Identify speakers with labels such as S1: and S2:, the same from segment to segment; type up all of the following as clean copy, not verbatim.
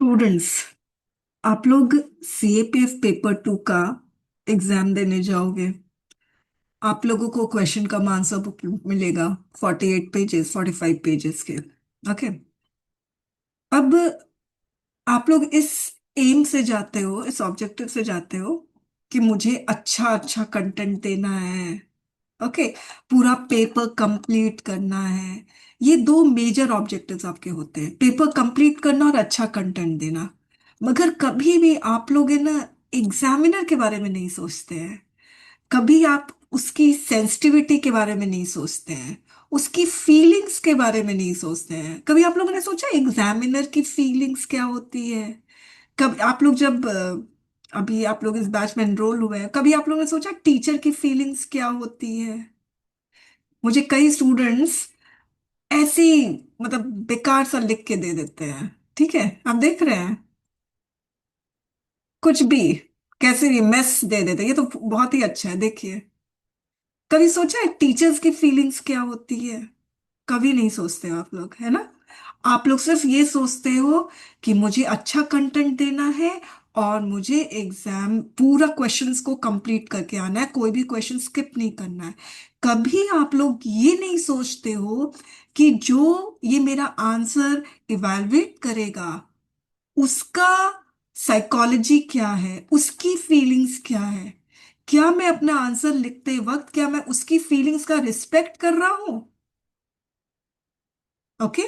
S1: Students, आप लोग CAPF paper 2 का एग्जाम देने जाओगे। आप लोगों को क्वेश्चन का आंसर बुक मिलेगा, 48 पेजेस, 45 पेजेस के। ओके। अब आप लोग इस एम से जाते हो, इस ऑब्जेक्टिव से जाते हो कि मुझे अच्छा अच्छा कंटेंट देना है। ओके। पूरा पेपर कंप्लीट करना है। ये दो मेजर ऑब्जेक्टिव्स आपके होते हैं, पेपर कंप्लीट करना और अच्छा कंटेंट देना। मगर कभी भी आप लोग है ना, एग्जामिनर के बारे में नहीं सोचते हैं। कभी आप उसकी सेंसिटिविटी के बारे में नहीं सोचते हैं। उसकी फीलिंग्स के बारे में नहीं सोचते हैं। कभी आप लोगों ने सोचा एग्जामिनर की फीलिंग्स क्या होती है? कब आप लोग जब अभी आप लोग इस बैच में एनरोल हुए हैं, कभी आप लोगों ने सोचा टीचर की फीलिंग्स क्या होती है? मुझे कई स्टूडेंट्स ऐसी, मतलब बेकार सा लिख के दे देते हैं। ठीक है, आप देख रहे हैं, कुछ भी, कैसे भी मेस दे देते हैं। ये तो बहुत ही अच्छा है, देखिए। कभी सोचा है टीचर्स की फीलिंग्स क्या होती है? कभी नहीं सोचते हो आप लोग, है ना। आप लोग सिर्फ ये सोचते हो कि मुझे अच्छा कंटेंट देना है और मुझे एग्जाम पूरा क्वेश्चंस को कंप्लीट करके आना है, कोई भी क्वेश्चन स्किप नहीं करना है। कभी आप लोग ये नहीं सोचते हो कि जो ये मेरा आंसर इवैल्यूएट करेगा, उसका साइकोलॉजी क्या है, उसकी फीलिंग्स क्या है। क्या मैं अपना आंसर लिखते वक्त, क्या मैं उसकी फीलिंग्स का रिस्पेक्ट कर रहा हूं? ओके।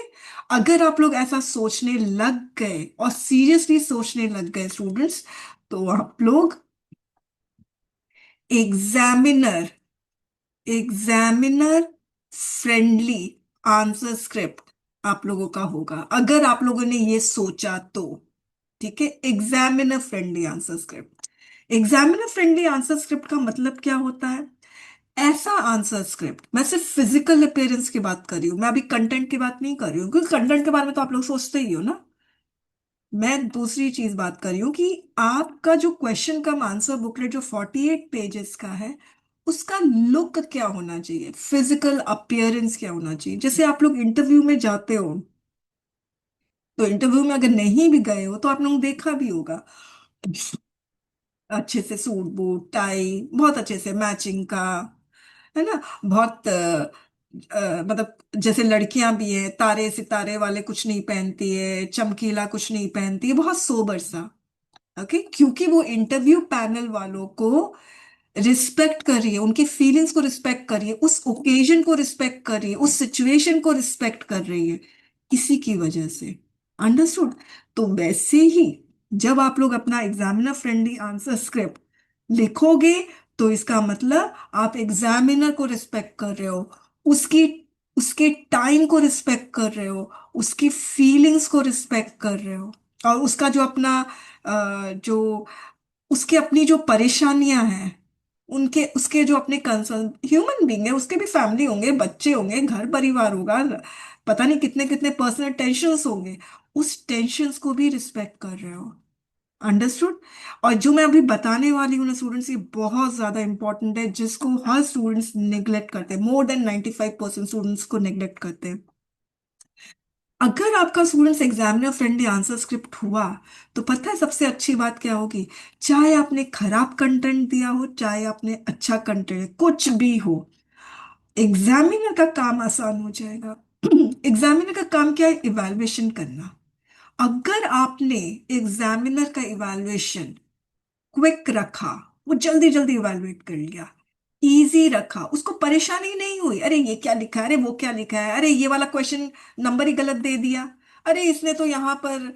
S1: अगर आप लोग ऐसा सोचने लग गए और सीरियसली सोचने लग गए स्टूडेंट्स, तो आप लोग examiner examiner friendly answer script आप लोगों का होगा, अगर आप लोगों ने ये सोचा तो। ठीक है, examiner friendly answer script. Examiner friendly answer script का मतलब क्या होता है? ऐसा आंसर स्क्रिप्ट, मैं सिर्फ फिजिकल अपीयरेंस की बात कर रही हूँ, मैं अभी कंटेंट की बात नहीं कर रही हूँ, क्योंकि कंटेंट के बारे में तो आप लोग सोचते ही हो ना। मैं दूसरी चीज बात कर रही हूँ कि आपका जो क्वेश्चन का आंसर बुकलेट जो 48 पेजेस का है, उसका लुक क्या होना चाहिए, फिजिकल अपीयरेंस क्या होना चाहिए। जैसे आप लोग इंटरव्यू में जाते हो, तो इंटरव्यू में अगर नहीं भी गए हो तो आप लोग देखा भी होगा, अच्छे से सूट बूट टाई, बहुत अच्छे से मैचिंग का, है ना। बहुत मतलब जैसे लड़कियां भी है, तारे सितारे वाले कुछ नहीं पहनती है, चमकीला कुछ नहीं पहनती है, बहुत सोबर सा। ओके, क्योंकि वो इंटरव्यू पैनल वालों को रिस्पेक्ट कर रही है, उनकी फीलिंग्स को रिस्पेक्ट कर रही है, उस ओकेजन को रिस्पेक्ट कर रही है, उस सिचुएशन को रिस्पेक्ट कर रही है, इसी की वजह से। अंडरस्टूड। तो वैसे ही जब आप लोग अपना एग्जामिनर फ्रेंडली आंसर स्क्रिप्ट लिखोगे, तो इसका मतलब आप एग्जामिनर को रिस्पेक्ट कर रहे हो, उसकी उसके टाइम को रिस्पेक्ट कर रहे हो, उसकी फीलिंग्स को रिस्पेक्ट कर रहे हो, और उसका जो अपना जो उसके अपनी जो परेशानियां हैं, उनके उसके जो अपने कंसर्न, ह्यूमन बीइंग है, उसके भी फैमिली होंगे, बच्चे होंगे, घर परिवार होगा, पता नहीं कितने कितने पर्सनल टेंशन्स होंगे, उस टेंशन्स को भी रिस्पेक्ट कर रहे हो। अंडरस्टूड। और जो मैं अभी बताने वाली हूँ ना स्टूडेंट्स, ये बहुत ज्यादा इंपॉर्टेंट है, जिसको हर स्टूडेंट्स निग्लेक्ट करते हैं, मोर देन 95% स्टूडेंट्स को निग्लेक्ट करते हैं। अगर आपका students examiner friendly answer script हुआ, तो पता है सबसे अच्छी बात क्या होगी? चाहे आपने खराब कंटेंट दिया हो, चाहे आपने अच्छा कंटेंट, कुछ भी हो, एग्जामिनर का काम आसान हो जाएगा। एग्जामिनर का काम क्या है? इवैल्यूएशन करना। अगर आपने एग्जामिनर का इवैल्यूएशन क्विक रखा, वो जल्दी जल्दी इवैल्यूएट कर लिया, इजी रखा, उसको परेशानी नहीं हुई, अरे ये क्या लिखा है, अरे वो क्या लिखा है, अरे ये वाला क्वेश्चन नंबर ही गलत दे दिया, अरे इसने तो यहाँ पर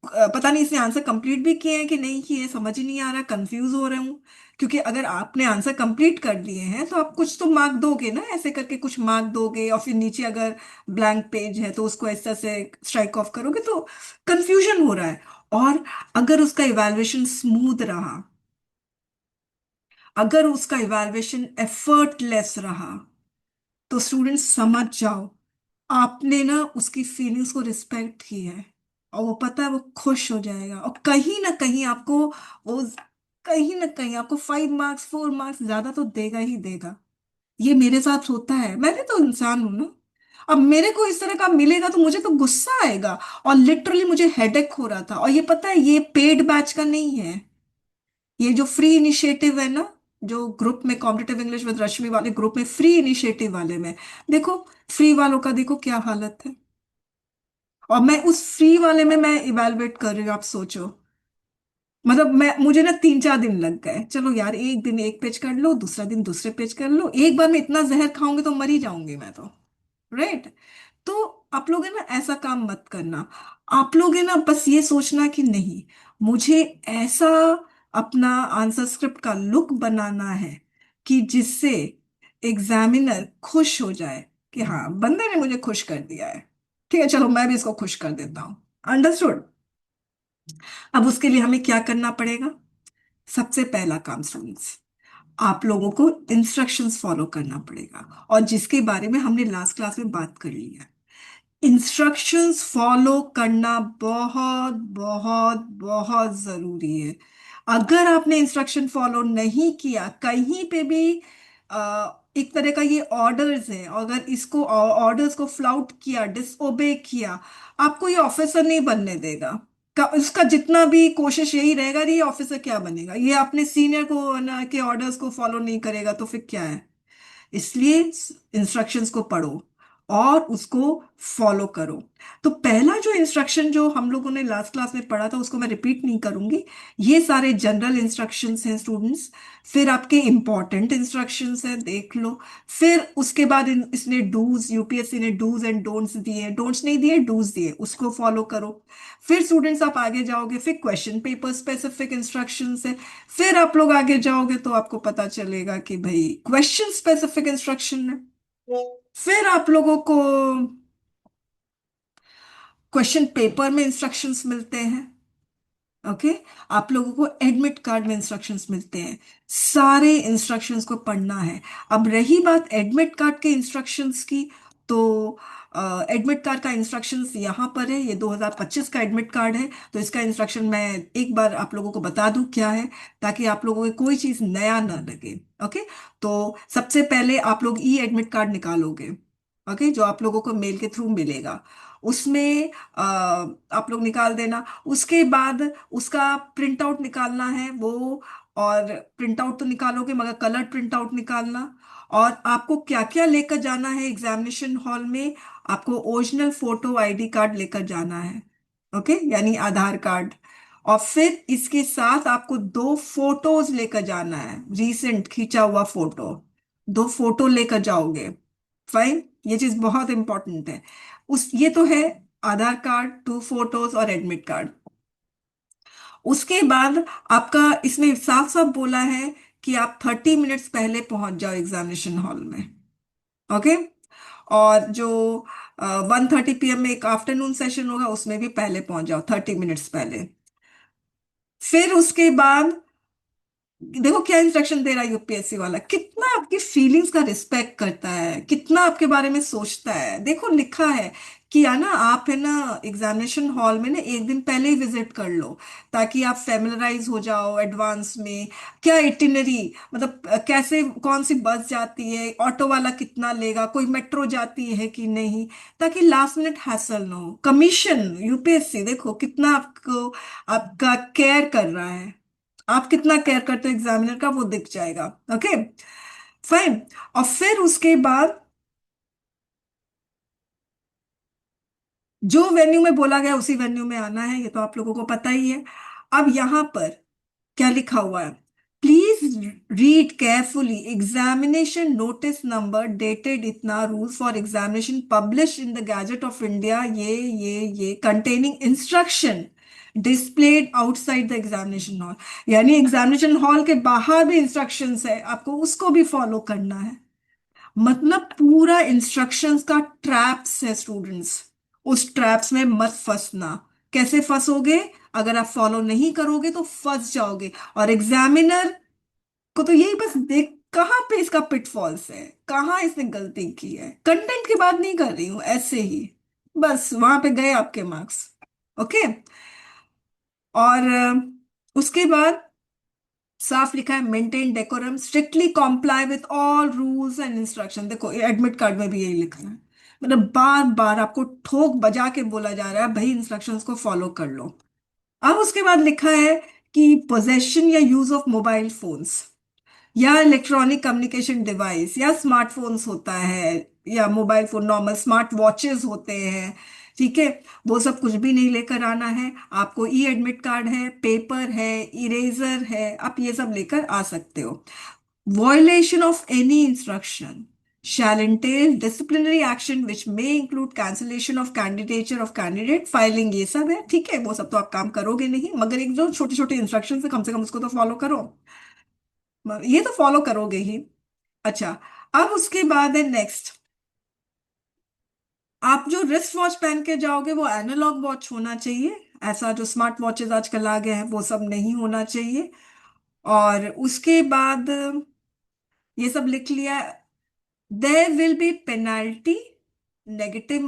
S1: पता नहीं इसने आंसर कंप्लीट भी किए हैं कि नहीं किए, समझ ही नहीं आ रहा, कंफ्यूज हो रहा हूँ। क्योंकि अगर आपने आंसर कंप्लीट कर दिए हैं तो आप कुछ तो मार्क दोगे ना, ऐसे करके कुछ मार्क दोगे, और फिर नीचे अगर ब्लैंक पेज है तो उसको ऐसा से स्ट्राइक ऑफ करोगे, तो कंफ्यूजन हो रहा है। और अगर उसका इवैल्यूएशन स्मूथ रहा, अगर उसका इवैल्यूएशन एफर्टलेस रहा, तो स्टूडेंट समझ जाओ, आपने ना उसकी फीलिंग्स को रिस्पेक्ट की है, और वो पता है वो खुश हो जाएगा, और वो कहीं ना कहीं आपको 5 मार्क्स 4 मार्क्स ज्यादा तो देगा ही देगा। ये मेरे साथ होता है, मैं भी तो इंसान हूं ना। अब मेरे को इस तरह का मिलेगा तो मुझे तो गुस्सा आएगा। और लिटरली मुझे हेडेक हो रहा था। और ये पता है, ये पेड बैच का नहीं है, ये जो फ्री इनिशिएटिव है ना, जो ग्रुप में कॉम्पिटिटिव इंग्लिश विद रश्मि वाले ग्रुप में, फ्री इनिशिएटिव वाले में, देखो फ्री वालों का देखो क्या हालत है। और मैं उस फ्री वाले में मैं इवेलुएट कर रही हूँ, आप सोचो। मतलब मैं, मुझे ना 3 4 दिन लग गए। चलो यार, एक दिन एक पेज कर लो, दूसरा दिन दूसरे पेज कर लो, एक बार में इतना जहर खाऊंगी तो मर ही जाऊंगी मैं तो। राइट। तो आप लोग है ना, ऐसा काम मत करना। आप लोग है ना, बस ये सोचना कि नहीं, मुझे ऐसा अपना आंसर स्क्रिप्ट का लुक बनाना है कि जिससे एग्जामिनर खुश हो जाए कि हाँ, बंदे ने मुझे खुश कर दिया है। ठीक है, चलो मैं भी इसको खुश कर देता हूँ। अंडरस्टूड। अब उसके लिए हमें क्या करना पड़ेगा? सबसे पहला काम स्टूडेंट्स, आप लोगों को इंस्ट्रक्शंस फॉलो करना पड़ेगा, और जिसके बारे में हमने लास्ट क्लास में बात कर ली है। इंस्ट्रक्शंस फॉलो करना बहुत बहुत बहुत जरूरी है। अगर आपने इंस्ट्रक्शन फॉलो नहीं किया कहीं पे भी, एक तरह का ये ऑर्डर्स है, अगर इसको ऑर्डर्स को फ्लाउट किया, डिसओबे किया, आपको ये ऑफिसर नहीं बनने देगा। उसका जितना भी कोशिश यही रहेगा, अरे ये ऑफिसर क्या बनेगा, ये अपने सीनियर को ना के ऑर्डर्स को फॉलो नहीं करेगा तो फिर क्या है। इसलिए इंस्ट्रक्शंस को पढ़ो और उसको फॉलो करो। तो पहला जो इंस्ट्रक्शन जो हम लोगों ने लास्ट क्लास में पढ़ा था, उसको मैं रिपीट नहीं करूंगी। ये सारे जनरल इंस्ट्रक्शंस हैं स्टूडेंट्स। फिर आपके इंपॉर्टेंट इंस्ट्रक्शंस हैं, देख लो। फिर उसके बाद इसने डूज, यूपीएससी ने डूज एंड डोंट्स दिए, डोंट्स नहीं दिए, डूज दिए, उसको फॉलो करो। फिर स्टूडेंट्स आप आगे जाओगे, फिर क्वेश्चन पेपर स्पेसिफिक इंस्ट्रक्शंस है। फिर आप लोग आगे जाओगे तो आपको पता चलेगा कि भाई क्वेश्चन स्पेसिफिक इंस्ट्रक्शन है। फिर आप लोगों को क्वेश्चन पेपर में इंस्ट्रक्शंस मिलते हैं। ओके। आप लोगों को एडमिट कार्ड में इंस्ट्रक्शंस मिलते हैं। सारे इंस्ट्रक्शंस को पढ़ना है। अब रही बात एडमिट कार्ड के इंस्ट्रक्शंस की, तो एडमिट कार्ड का इंस्ट्रक्शंस यहाँ पर है, ये 2025 का एडमिट कार्ड है। तो इसका इंस्ट्रक्शन मैं एक बार आप लोगों को बता दूं क्या है, ताकि आप लोगों को कोई चीज नया ना लगे। ओके। तो सबसे पहले आप लोग ई एडमिट कार्ड निकालोगे। ओके, जो आप लोगों को मेल के थ्रू मिलेगा, उसमें आप लोग निकाल देना। उसके बाद उसका प्रिंट आउट निकालना है वो। और प्रिंट आउट तो निकालोगे, मगर कलर प्रिंट आउट निकालना। और आपको क्या क्या लेकर जाना है एग्जामिनेशन हॉल में? आपको ओरिजिनल फोटो आईडी कार्ड लेकर जाना है। ओके, यानी आधार कार्ड। और फिर इसके साथ आपको 2 फोटोज लेकर जाना है, रीसेंट खींचा हुआ फोटो। 2 फोटो लेकर जाओगे। फाइन, ये चीज बहुत इंपॉर्टेंट है। उस ये तो है आधार कार्ड, 2 फोटोज और एडमिट कार्ड। उसके बाद आपका इसमें साफ साफ बोला है कि आप 30 मिनट्स पहले पहुंच जाओ एग्जामिनेशन हॉल में। ओके। और जो 1:30 PM में एक आफ्टरनून सेशन होगा, उसमें भी पहले पहुंच जाओ, 30 मिनट्स पहले। फिर उसके बाद देखो क्या इंस्ट्रक्शन दे रहा है यूपीएससी वाला, कितना आपकी फीलिंग्स का रिस्पेक्ट करता है, कितना आपके बारे में सोचता है। देखो लिखा है कि या ना आप है ना एग्जामिनेशन हॉल में ना एक दिन पहले ही विजिट कर लो, ताकि आप फेमिलराइज हो जाओ एडवांस में। क्या इटिनरी, मतलब कैसे, कौन सी बस जाती है, ऑटो वाला कितना लेगा, कोई मेट्रो जाती है कि नहीं, ताकि लास्ट मिनट हैसल ना हो। कमीशन यूपीएससी देखो कितना आपको, आपका केयर कर रहा है। आप कितना केयर करते हो एग्जामिनर का, वो दिख जाएगा। Okay, fine. और फिर उसके बाद जो वेन्यू में बोला गया उसी वेन्यू में आना है, ये तो आप लोगों को पता ही है। अब यहां पर क्या लिखा हुआ है? Please read carefully examination notice number dated इतना, rule for examination publish in the gazette of India, ये containing instruction displayed outside the examination hall. यानी एग्जामिनेशन हॉल के बाहर भी इंस्ट्रक्शंस है, आपको उसको भी फॉलो करना है। मतलब पूरा इंस्ट्रक्शंस का ट्रैप्स है स्टूडेंट्स। उस ट्रैप्स में मत फंसना। कैसे फंसोगे? अगर आप फॉलो नहीं करोगे तो फंस जाओगे। और एग्जामिनर को तो यही बस देख कहाँ पे इसका पिटफॉल्स है, कहाँ इसने गलती की है। कंटेंट की बात नहीं कर रही हूं, ऐसे ही बस वहां पे गए आपके मार्क्स। ओके। और उसके बाद साफ लिखा है, maintain decorum, strictly comply with all rules and instruction. देखो एडमिट कार्ड में भी यही लिखा है, मतलब बार बार आपको ठोक बजा के बोला जा रहा है भाई इंस्ट्रक्शंस को फॉलो कर लो। अब उसके बाद लिखा है कि पोजेशन या यूज ऑफ मोबाइल फोन्स या इलेक्ट्रॉनिक कम्युनिकेशन डिवाइस या स्मार्टफोन्स होता है, या mobile phone normal smart watches होते हैं, ठीक है, वो सब कुछ भी नहीं लेकर आना है आपको। ई एडमिट कार्ड है, पेपर है, इरेजर है, आप ये सब लेकर आ सकते हो। Violation of any instruction shall entail disciplinary action which may include cancellation of candidature of candidate, filing, ये सब है, ठीक है, वो सब तो आप काम करोगे नहीं, मगर एक जो छोटे छोटे इंस्ट्रक्शन है कम से कम उसको तो फॉलो करो, ये तो फॉलो करोगे ही। अच्छा, अब उसके बाद है नेक्स्ट, आप जो रिस्ट वॉच पहन के जाओगे वो एनालॉग वॉच होना चाहिए, ऐसा जो स्मार्ट वॉचेस आजकल आ गए हैं वो सब नहीं होना चाहिए। और उसके बाद ये सब लिख लिया। There will be penalty, negative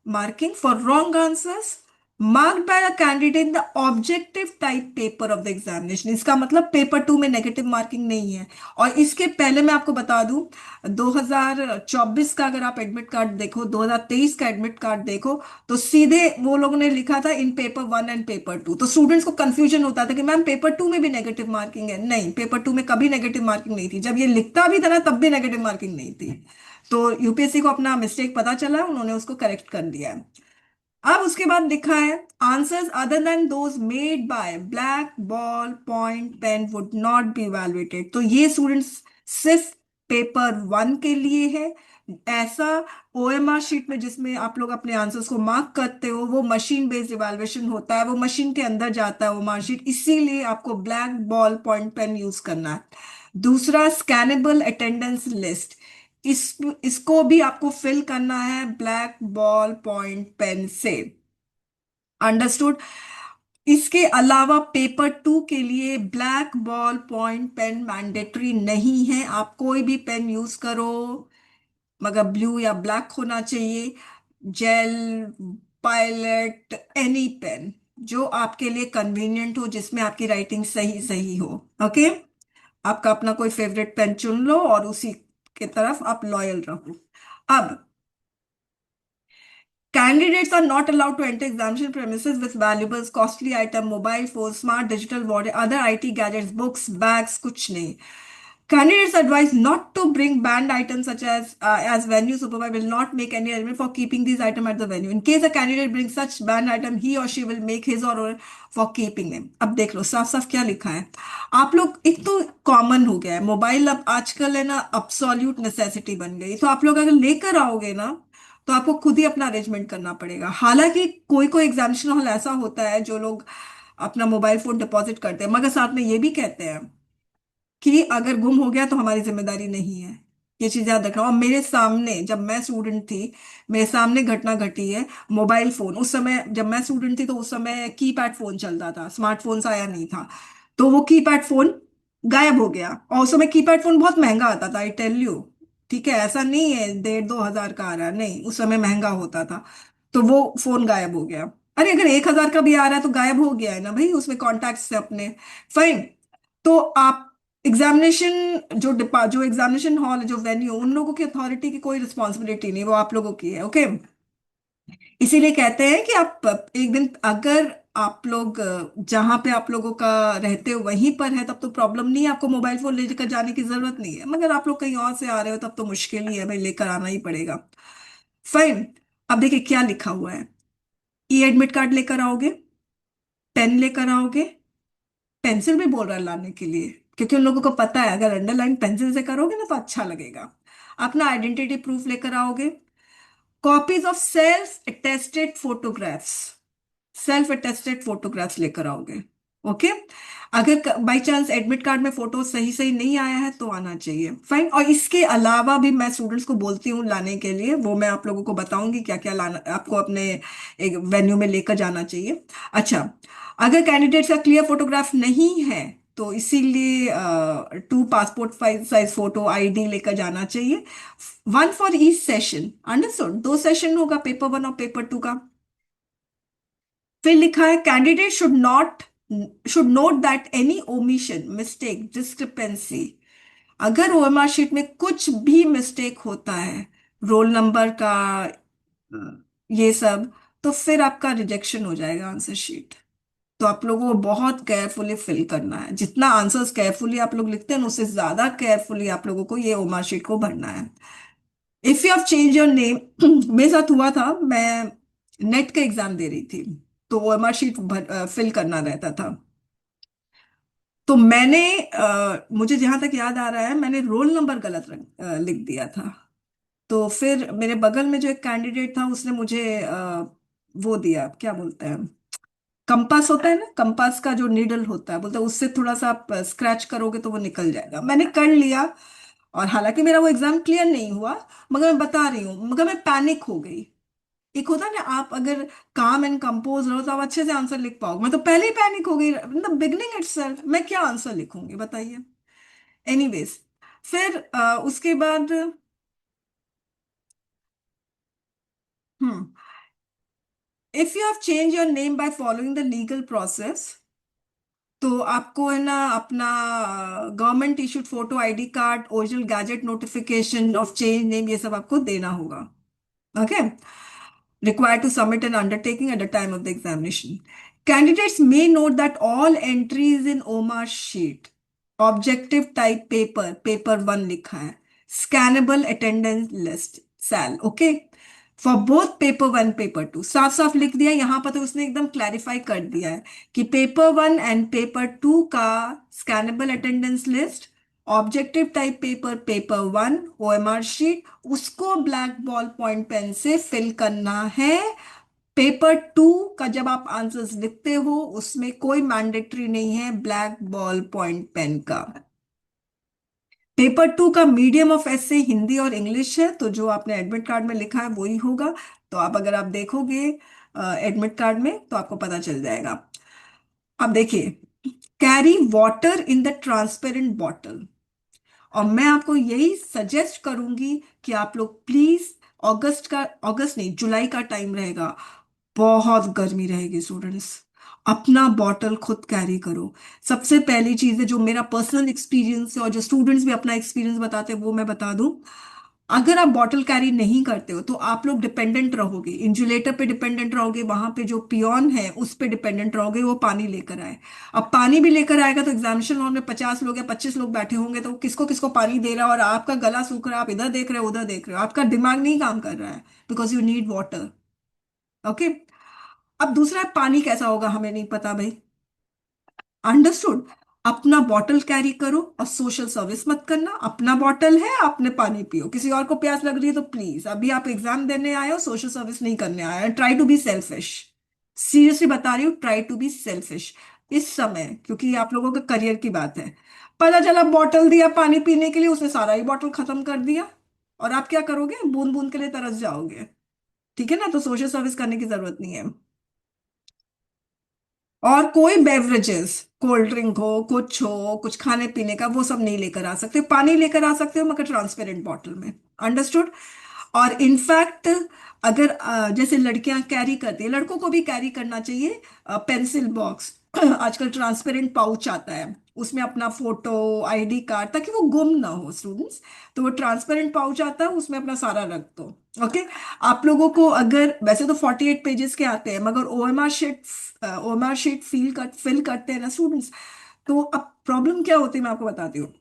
S1: marking for wrong answers marked by a candidate in the objective type paper of the examination। इसका मतलब पेपर टू में नेगेटिव मार्किंग नहीं है। और इसके पहले मैं आपको बता दूं, 2024 का अगर आप एडमिट कार्ड देखो, 2023 का एडमिट कार्ड देखो, तो सीधे वो लोगों ने लिखा था इन paper one and paper to. तो स्टूडेंट्स को कंफ्यूजन होता था कि मैम पेपर टू में भी नेगेटिव मार्किंग है। नहीं, पेपर टू में कभी नेगेटिव मार्किंग नहीं थी, जब ये लिखता भी था ना तब भी नेगेटिव मार्किंग नहीं थी। तो यूपीएससी को अपना मिस्टेक पता चला, उन्होंने उसको करेक्ट कर दिया है। अब उसके बाद लिखा है answers other than those made by black ball point pen would not be evaluated. तो ये स्टूडेंट्स सिर्फ पेपर वन के लिए है। ऐसा ओएमआर शीट में जिसमें आप लोग अपने आंसर्स को मार्क करते हो, वो मशीन बेस्ड इवैल्यूएशन होता है, वो मशीन के अंदर जाता है ओएमआर शीट, इसीलिए आपको black ball point pen use करना है। दूसरा, स्कैनेबल अटेंडेंस लिस्ट, इसको भी आपको फिल करना है ब्लैक बॉल पॉइंट पेन से। अंडरस्टूड। इसके अलावा पेपर टू के लिए black ball point pen mandatory नहीं है, आप कोई भी पेन यूज करो मगर ब्लू या ब्लैक होना चाहिए। जेल, पायलट, एनी पेन जो आपके लिए कन्वीनियंट हो, जिसमें आपकी राइटिंग सही सही हो। ओके, आपका अपना कोई फेवरेट पेन चुन लो और उसी के तरफ आप लॉयल रहो। अब, candidates are not allowed to enter examination premises with valuables, costly item, mobile phones, smart digital wallet, other IT gadgets, books, bags, कुछ नहीं। Candidates advised not to bring banned items such as venue supervisor will not make any arrangement for keeping these items at the venue. In case a candidate brings such banned item, he or she will make his or her for keeping them। अब देख लो साफ साफ क्या लिखा है। आप लोग, एक तो कॉमन हो गया है मोबाइल, अब आजकल है ना अब्सोल्यूट नेसेसिटी बन गई, तो आप लोग अगर लेकर आओगे ना तो आपको खुद ही अपना अरेंजमेंट करना पड़ेगा। हालांकि कोई कोई एग्जामिनेशन हॉल ऐसा होता है जो लोग अपना मोबाइल फोन डिपॉजिट करते हैं, मगर साथ में ये भी कहते हैं कि अगर गुम हो गया तो हमारी जिम्मेदारी नहीं है। ये चीज याद रखना। और मेरे सामने जब मैं स्टूडेंट थी, मेरे सामने घटना घटी है। मोबाइल फोन उस समय, जब मैं स्टूडेंट थी तो उस समय कीपैड फोन चलता था, स्मार्टफोन्स आया नहीं था। तो वो कीपैड फोन गायब हो गया, और उस समय कीपैड फोन बहुत महंगा आता था, आई टेल यू। ठीक है, ऐसा नहीं है 1,500-2,000 का आ रहा है, नहीं, उस समय महंगा होता था। तो वो फोन गायब हो गया। अरे अगर 1,000 का भी आ रहा है तो गायब हो गया है ना भाई, उसमें कॉन्टैक्ट से अपने। फाइन। तो आप एग्जामिनेशन जो एग्जामिनेशन हॉल जो वेन्यू, उन लोगों की अथॉरिटी की कोई रिस्पॉन्सिबिलिटी नहीं, वो आप लोगों की है। ओके, इसीलिए कहते हैं कि आप एक दिन अगर आप लोग जहां पे आप लोगों का रहते हो वहीं पर है तब तो प्रॉब्लम नहीं है, आपको मोबाइल फोन लेकर जाने की जरूरत नहीं है। मगर आप लोग कहीं और से आ रहे हो तब तो मुश्किल ही है भाई, लेकर आना ही पड़ेगा। फाइन। अब देखिए क्या लिखा हुआ है। ई एडमिट कार्ड लेकर आओगे, पेन लेकर आओगे, पेंसिल भी बोल रहा है लाने के लिए, क्योंकि उन लोगों को पता है अगर अंडरलाइन पेंसिल से करोगे ना तो अच्छा लगेगा। अपना आइडेंटिटी प्रूफ लेकर आओगे। Copies of self attested photographs लेकर आओगे। ओके, अगर बाई चांस एडमिट कार्ड में फोटो सही सही नहीं आया है तो आना चाहिए। फाइन। और इसके अलावा भी मैं स्टूडेंट्स को बोलती हूँ लाने के लिए, वो मैं आप लोगों को बताऊंगी क्या क्या लाना आपको अपने एक वेन्यू में लेकर जाना चाहिए। अच्छा, अगर कैंडिडेट का क्लियर फोटोग्राफ नहीं है तो इसीलिए 2 पासपोर्ट साइज फोटो, आईडी लेकर जाना चाहिए। One for each session, understood, 2 session होगा, पेपर वन और पेपर टू का। फिर लिखा है candidate should note that any omission, mistake, discrepancy, अगर ओएमआर शीट में कुछ भी मिस्टेक होता है रोल नंबर का, ये सब, तो फिर आपका रिजेक्शन हो जाएगा आंसर शीट। तो आप लोगों को बहुत केयरफुली फिल करना है। जितना आंसर्स केयरफुली आप लोग लिखते हैं ना, उससे ज्यादा केयरफुली आप लोगों को ये ओमार शीट को भरना है। If you have change your name, मेरे साथ हुआ था, मैं नेट का एग्जाम दे रही थी, तो ओएमआर शीट फिल करना रहता था। तो मैंने मुझे जहां तक याद आ रहा है, मैंने रोल नंबर गलत लिख दिया था। तो फिर मेरे बगल में जो एक कैंडिडेट था, उसने मुझे वो दिया, क्या बोलते हैं, कंपास होता है ना, कंपास का जो नीडल होता है, बोलते हैं उससे थोड़ा सा आप स्क्रैच करोगे तो वो निकल जाएगा। मैंने कर लिया, और हालांकि मेरा वो एग्जाम क्लियर नहीं हुआ, मगर मैं बता रही हूँ, मगर मैं पैनिक हो गई। एक होता है ना, आप अगर काम एंड कंपोज रहो तो आप अच्छे से आंसर लिख पाओगे। मैं तो पहले ही पैनिक हो गई, मतलब बिगनिंग इटसेल्फ, मैं क्या आंसर लिखूंगी बताइए। एनीवेज, फिर उसके बाद, hmm, if you have change your name by following the legal process, तो आपको है ना अपना government issued photo ID card, original gazette notification of change name, ये सब आपको देना होगा। Okay, required to submit an undertaking at the time of the examination. Candidates may note that all entries in OMAR sheet, objective type paper, paper one लिखा है, scannable attendance list, SAL, okay? For both paper one paper two, साफ साफ लिख दिया यहाँ पर। तो उसने एकदम क्लैरिफाई कर दिया है कि paper one and paper two का scannable attendance list, objective type paper, paper one OMR sheet, उसको ब्लैक बॉल पॉइंट पेन से फिल करना है। पेपर टू का जब आप आंसर्स लिखते हो, उसमें कोई मैंडेटरी नहीं है ब्लैक बॉल पॉइंट पेन का। पेपर टू का मीडियम ऑफ ऐसे हिंदी और इंग्लिश है, तो जो आपने एडमिट कार्ड में लिखा है वही होगा। तो आप अगर आप देखोगे एडमिट कार्ड में, तो आपको पता चल जाएगा। अब देखिए, carry water in the transparent bottle. और मैं आपको यही सजेस्ट करूंगी कि आप लोग प्लीज, अगस्त नहीं, जुलाई का टाइम रहेगा, बहुत गर्मी रहेगी स्टूडेंट्स, अपना बॉटल खुद कैरी करो। सबसे पहली चीज है, जो मेरा पर्सनल एक्सपीरियंस है और जो स्टूडेंट्स भी अपना एक्सपीरियंस बताते हैं, वो मैं बता दूं। अगर आप बॉटल कैरी नहीं करते हो, तो आप लोग डिपेंडेंट रहोगे, इंजुलेटर पे डिपेंडेंट रहोगे, वहां पे जो पियोन है उस पे डिपेंडेंट रहोगे, वो पानी लेकर आए। अब पानी भी लेकर आएगा, तो एग्जामिनेशन हॉल में 50 लोग या 25 लोग बैठे होंगे, तो किसको किसको पानी दे रहा है, और आपका गला सूख रहा है, आप इधर देख रहे हो उधर देख रहे हो, आपका दिमाग नहीं काम कर रहा है, because you need water. Okay. अब दूसरा, पानी कैसा होगा हमें नहीं पता भाई, अंडरस्टूड। अपना बॉटल कैरी करो, और सोशल सर्विस मत करना। अपना बॉटल है, आपने पानी पियो, किसी और को प्यास लग रही है तो प्लीज, अभी आप एग्जाम देने आए हो, सोशल सर्विस नहीं करने आए हो। Try to be selfish, seriously बता रही हूँ, ट्राई टू बी सेल्फिश इस समय, क्योंकि ये आप लोगों के करियर की बात है। पता चला बॉटल दिया पानी पीने के लिए, उसने सारा ही बॉटल खत्म कर दिया, और आप क्या करोगे, बूंद बूंद के लिए तरस जाओगे। ठीक है ना, तो सोशल सर्विस करने की जरूरत नहीं है। और कोई बेवरेजेस, कोल्ड ड्रिंक हो, कुछ हो, कुछ खाने पीने का, वो सब नहीं लेकर आ सकते। पानी लेकर आ सकते हो, मगर ट्रांसपेरेंट बॉटल में। अंडरस्टूड। और इनफैक्ट, अगर जैसे लड़कियां कैरी करती है, लड़कों को भी कैरी करना चाहिए पेंसिल बॉक्स। आजकल ट्रांसपेरेंट पाउच आता है, उसमें अपना फोटो, आईडी कार्ड, ताकि वो गुम ना हो स्टूडेंट्स। तो वो ट्रांसपेरेंट पाउच आता है, उसमें अपना सारा रख दो। ओके। आप लोगों को, अगर वैसे तो 48 पेजेस के आते हैं, मगर ओएमआर शीट फिल करते हैं ना स्टूडेंट्स, तो अब प्रॉब्लम क्या होती है मैं आपको बताती हूँ।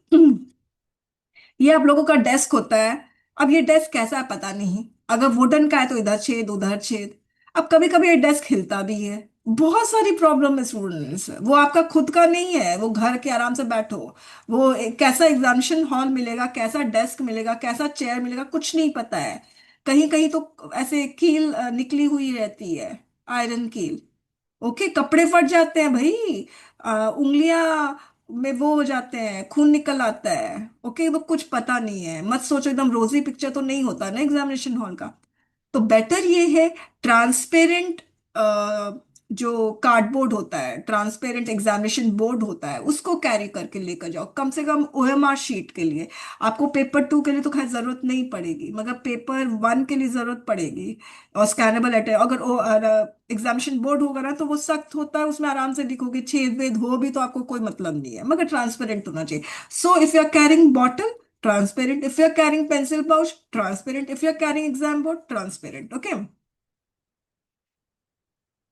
S1: ये आप लोगों का डेस्क होता है। अब ये डेस्क कैसा है पता नहीं, अगर वुडन का है तो इधर छेद उधर छेद। अब कभी कभी ये डेस्क हिलता भी है। बहुत सारी प्रॉब्लम है स्टूडेंट्स, वो आपका खुद का नहीं है, वो घर के आराम से बैठो, वो कैसा एग्जामिनेशन हॉल मिलेगा, कैसा डेस्क मिलेगा, कैसा चेयर मिलेगा, कुछ नहीं पता है। कहीं कहीं तो ऐसे कील निकली हुई रहती है, आयरन कील। ओके, कपड़े फट जाते हैं भाई, उंगलियां में वो हो जाते हैं, खून निकल आता है। ओके, तो कुछ पता नहीं है, मत सोचो एकदम रोजी पिक्चर तो नहीं होता ना एग्जामिनेशन हॉल का। तो बेटर ये है, ट्रांसपेरेंट जो कार्डबोर्ड होता है, ट्रांसपेरेंट एग्जामिनेशन बोर्ड होता है, उसको कैरी करके लेकर जाओ, कम से कम ओएमआर शीट के लिए। आपको पेपर टू के लिए तो खैर जरूरत नहीं पड़ेगी, मगर पेपर वन के लिए जरूरत पड़ेगी। और स्कैनेबल अगर एग्जामिनेशन बोर्ड होगा ना, तो वो सख्त होता है, उसमें आराम से लिखोगे, छेद वेद हो भी तो आपको कोई मतलब नहीं है, मगर ट्रांसपेरेंट होना चाहिए। So if you are carrying bottle, transparent if you're carrying pencil pouch, transparent if you're carrying exam board, transparent. Okay.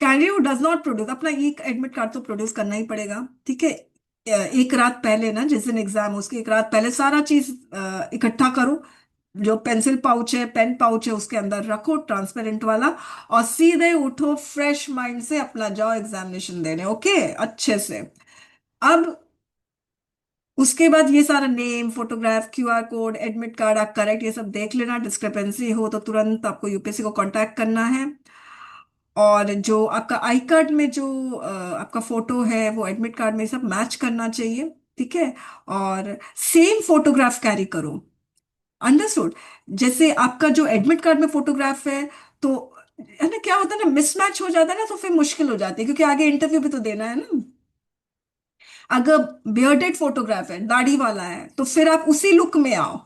S1: Candidate does not produce, अपना एक एडमिट कार्ड तो प्रोड्यूस करना ही पड़ेगा, ठीक है। एक रात पहले ना, जिस दिन एग्जाम उसके एक रात पहले सारा चीज इकट्ठा करो, जो पेंसिल पाउच है, पेन पाउच है, उसके अंदर रखो ट्रांसपेरेंट वाला, और सीधे उठो फ्रेश माइंड से अपना जाओ एग्जामिनेशन देने। ओके, अच्छे से। अब उसके बाद ये सारा name, photograph, QR code, admit card आप करेक्ट ये सब देख लेना। डिस्क्रिपेंसी हो तो तुरंत आपको यूपीएससी को कांटेक्ट करना है। और जो आपका आई कार्ड में जो आपका फोटो है वो एडमिट कार्ड में सब मैच करना चाहिए, ठीक है। और सेम फोटोग्राफ कैरी करो, अंडरस्टूड। जैसे आपका जो एडमिट कार्ड में फोटोग्राफ है, तो है ना, क्या होता है ना, मिसमैच हो जाता है ना, तो फिर मुश्किल हो जाती है, क्योंकि आगे इंटरव्यू भी तो देना है ना। अगर बियर्डेड फोटोग्राफ है, दाढ़ी वाला है, तो फिर आप उसी लुक में आओ।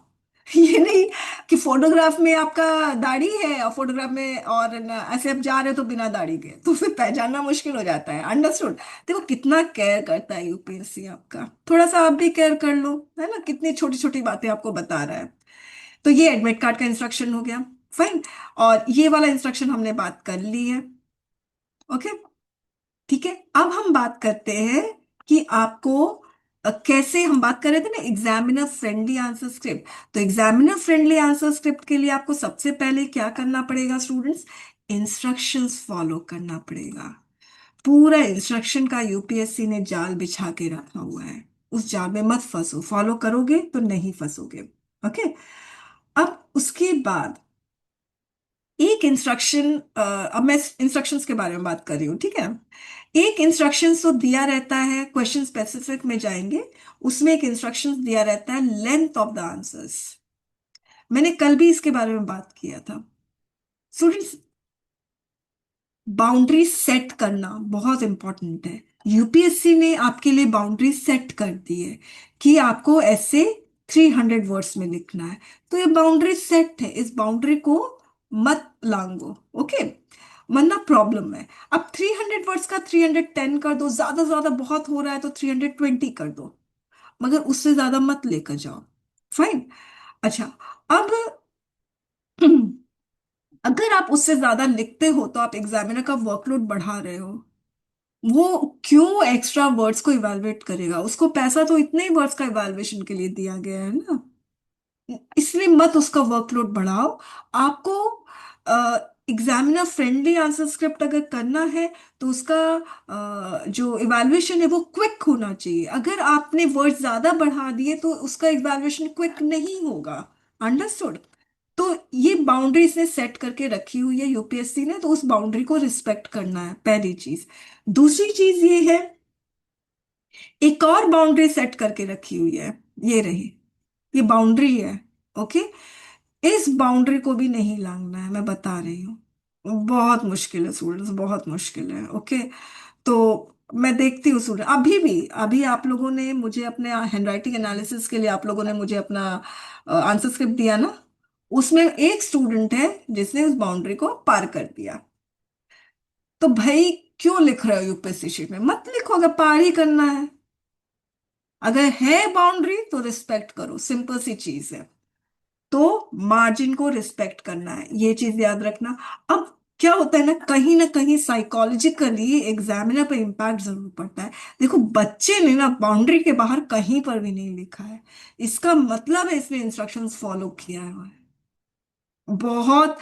S1: ये नहीं कि फोटोग्राफ में आपका दाढ़ी है और फोटोग्राफ में और ऐसे आप जा रहे हो तो बिना दाढ़ी के, तो फिर पहचानना मुश्किल हो जाता है, अंडरस्टूड। देखो कितना केयर करता है यूपीएससी आपका, थोड़ा सा आप भी केयर कर लो, है ना, कितनी छोटी छोटी बातें आपको बता रहा है। तो ये एडमिट कार्ड का इंस्ट्रक्शन हो गया, फाइन। और ये वाला इंस्ट्रक्शन हमने बात कर ली है। ओके, ठीक है। अब हम बात करते हैं कि आपको कैसे, हम बात कर रहे थे ना एग्जामिनर फ्रेंडली आंसर स्क्रिप्ट। तो एग्जामिनर फ्रेंडली आंसर स्क्रिप्ट के लिए आपको सबसे पहले क्या करना पड़ेगा स्टूडेंट्स? इंस्ट्रक्शंस फॉलो करना पड़ेगा। पूरा इंस्ट्रक्शन का यूपीएससी ने जाल बिछा के रखा हुआ है, उस जाल में मत फंसो, फॉलो करोगे तो नहीं फंसोगे। ओके। अब उसके बाद एक इंस्ट्रक्शन, अब मैं इंस्ट्रक्शंस के बारे में बात कर रही हूँ, ठीक है। एक इंस्ट्रक्शन तो दिया रहता है, क्वेश्चन स्पेसिफिक में जाएंगे, उसमें एक इंस्ट्रक्शन दिया रहता है लेंथ ऑफ द आंसर्स। मैंने कल भी इसके बारे में बात किया था स्टूडेंट्स। बाउंड्री सेट करना बहुत इंपॉर्टेंट है। यूपीएससी ने आपके लिए बाउंड्री सेट कर दी है कि आपको ऐसे 300 वर्ड्स में लिखना है। तो ये बाउंड्री सेट है, इस बाउंड्री को मत लांगो। ओके, वरना प्रॉब्लम है। अब 300 वर्ड्स का 310 कर दो, ज्यादा ज्यादा बहुत हो रहा है तो 320 कर दो, मगर उससे ज्यादा मत लेकर जाओ, फाइन। अच्छा, अब अगर आप उससे ज्यादा लिखते हो तो आप एग्जामिनर का वर्कलोड बढ़ा रहे हो। वो क्यों एक्स्ट्रा वर्ड्स को इवेलुएट करेगा? उसको पैसा तो इतने ही वर्ड्स का इवेलुएशन के लिए दिया गया है ना, इसलिए मत उसका वर्कलोड बढ़ाओ। आपको एग्जामिनर फ्रेंडली आंसर स्क्रिप्ट अगर करना है तो उसका जो इवैल्यूएशन है वो क्विक होना चाहिए। अगर आपने वर्ड ज्यादा बढ़ा दिए तो उसका इवैल्यूएशन क्विक नहीं होगा, अंडरस्टूड। तो ये बाउंड्री इसने सेट करके रखी हुई है यूपीएससी ने, तो उस बाउंड्री को रिस्पेक्ट करना है, पहली चीज। दूसरी चीज ये है, एक और बाउंड्री सेट करके रखी हुई है, ये रही, ये बाउंड्री है। ओके, इस बाउंड्री को भी नहीं लांघना है, मैं बता रही हूँ। बहुत मुश्किल है स्टूडेंट्स, बहुत मुश्किल है। ओके, तो मैं देखती हूँ स्टूडेंट, अभी भी, अभी आप लोगों ने मुझे अपने हैंडराइटिंग एनालिसिस के लिए आप लोगों ने मुझे अपना आंसर स्क्रिप्ट दिया ना, उसमें एक स्टूडेंट है जिसने उस बाउंड्री को पार कर दिया। तो भाई क्यों लिख रहे हो यूपीएससी शीट में? मत लिखो, अगर पार ही करना है। अगर है बाउंड्री तो रिस्पेक्ट करो, सिंपल सी चीज है। तो मार्जिन को रिस्पेक्ट करना है, ये चीज याद रखना। अब क्या होता है ना कहीं साइकोलॉजिकली एग्जामिनर पर इम्पैक्ट जरूर पड़ता है। देखो बच्चे ने ना बाउंड्री के बाहर कहीं पर भी नहीं लिखा है, इसका मतलब है इसने इंस्ट्रक्शंस फॉलो किया है। बहुत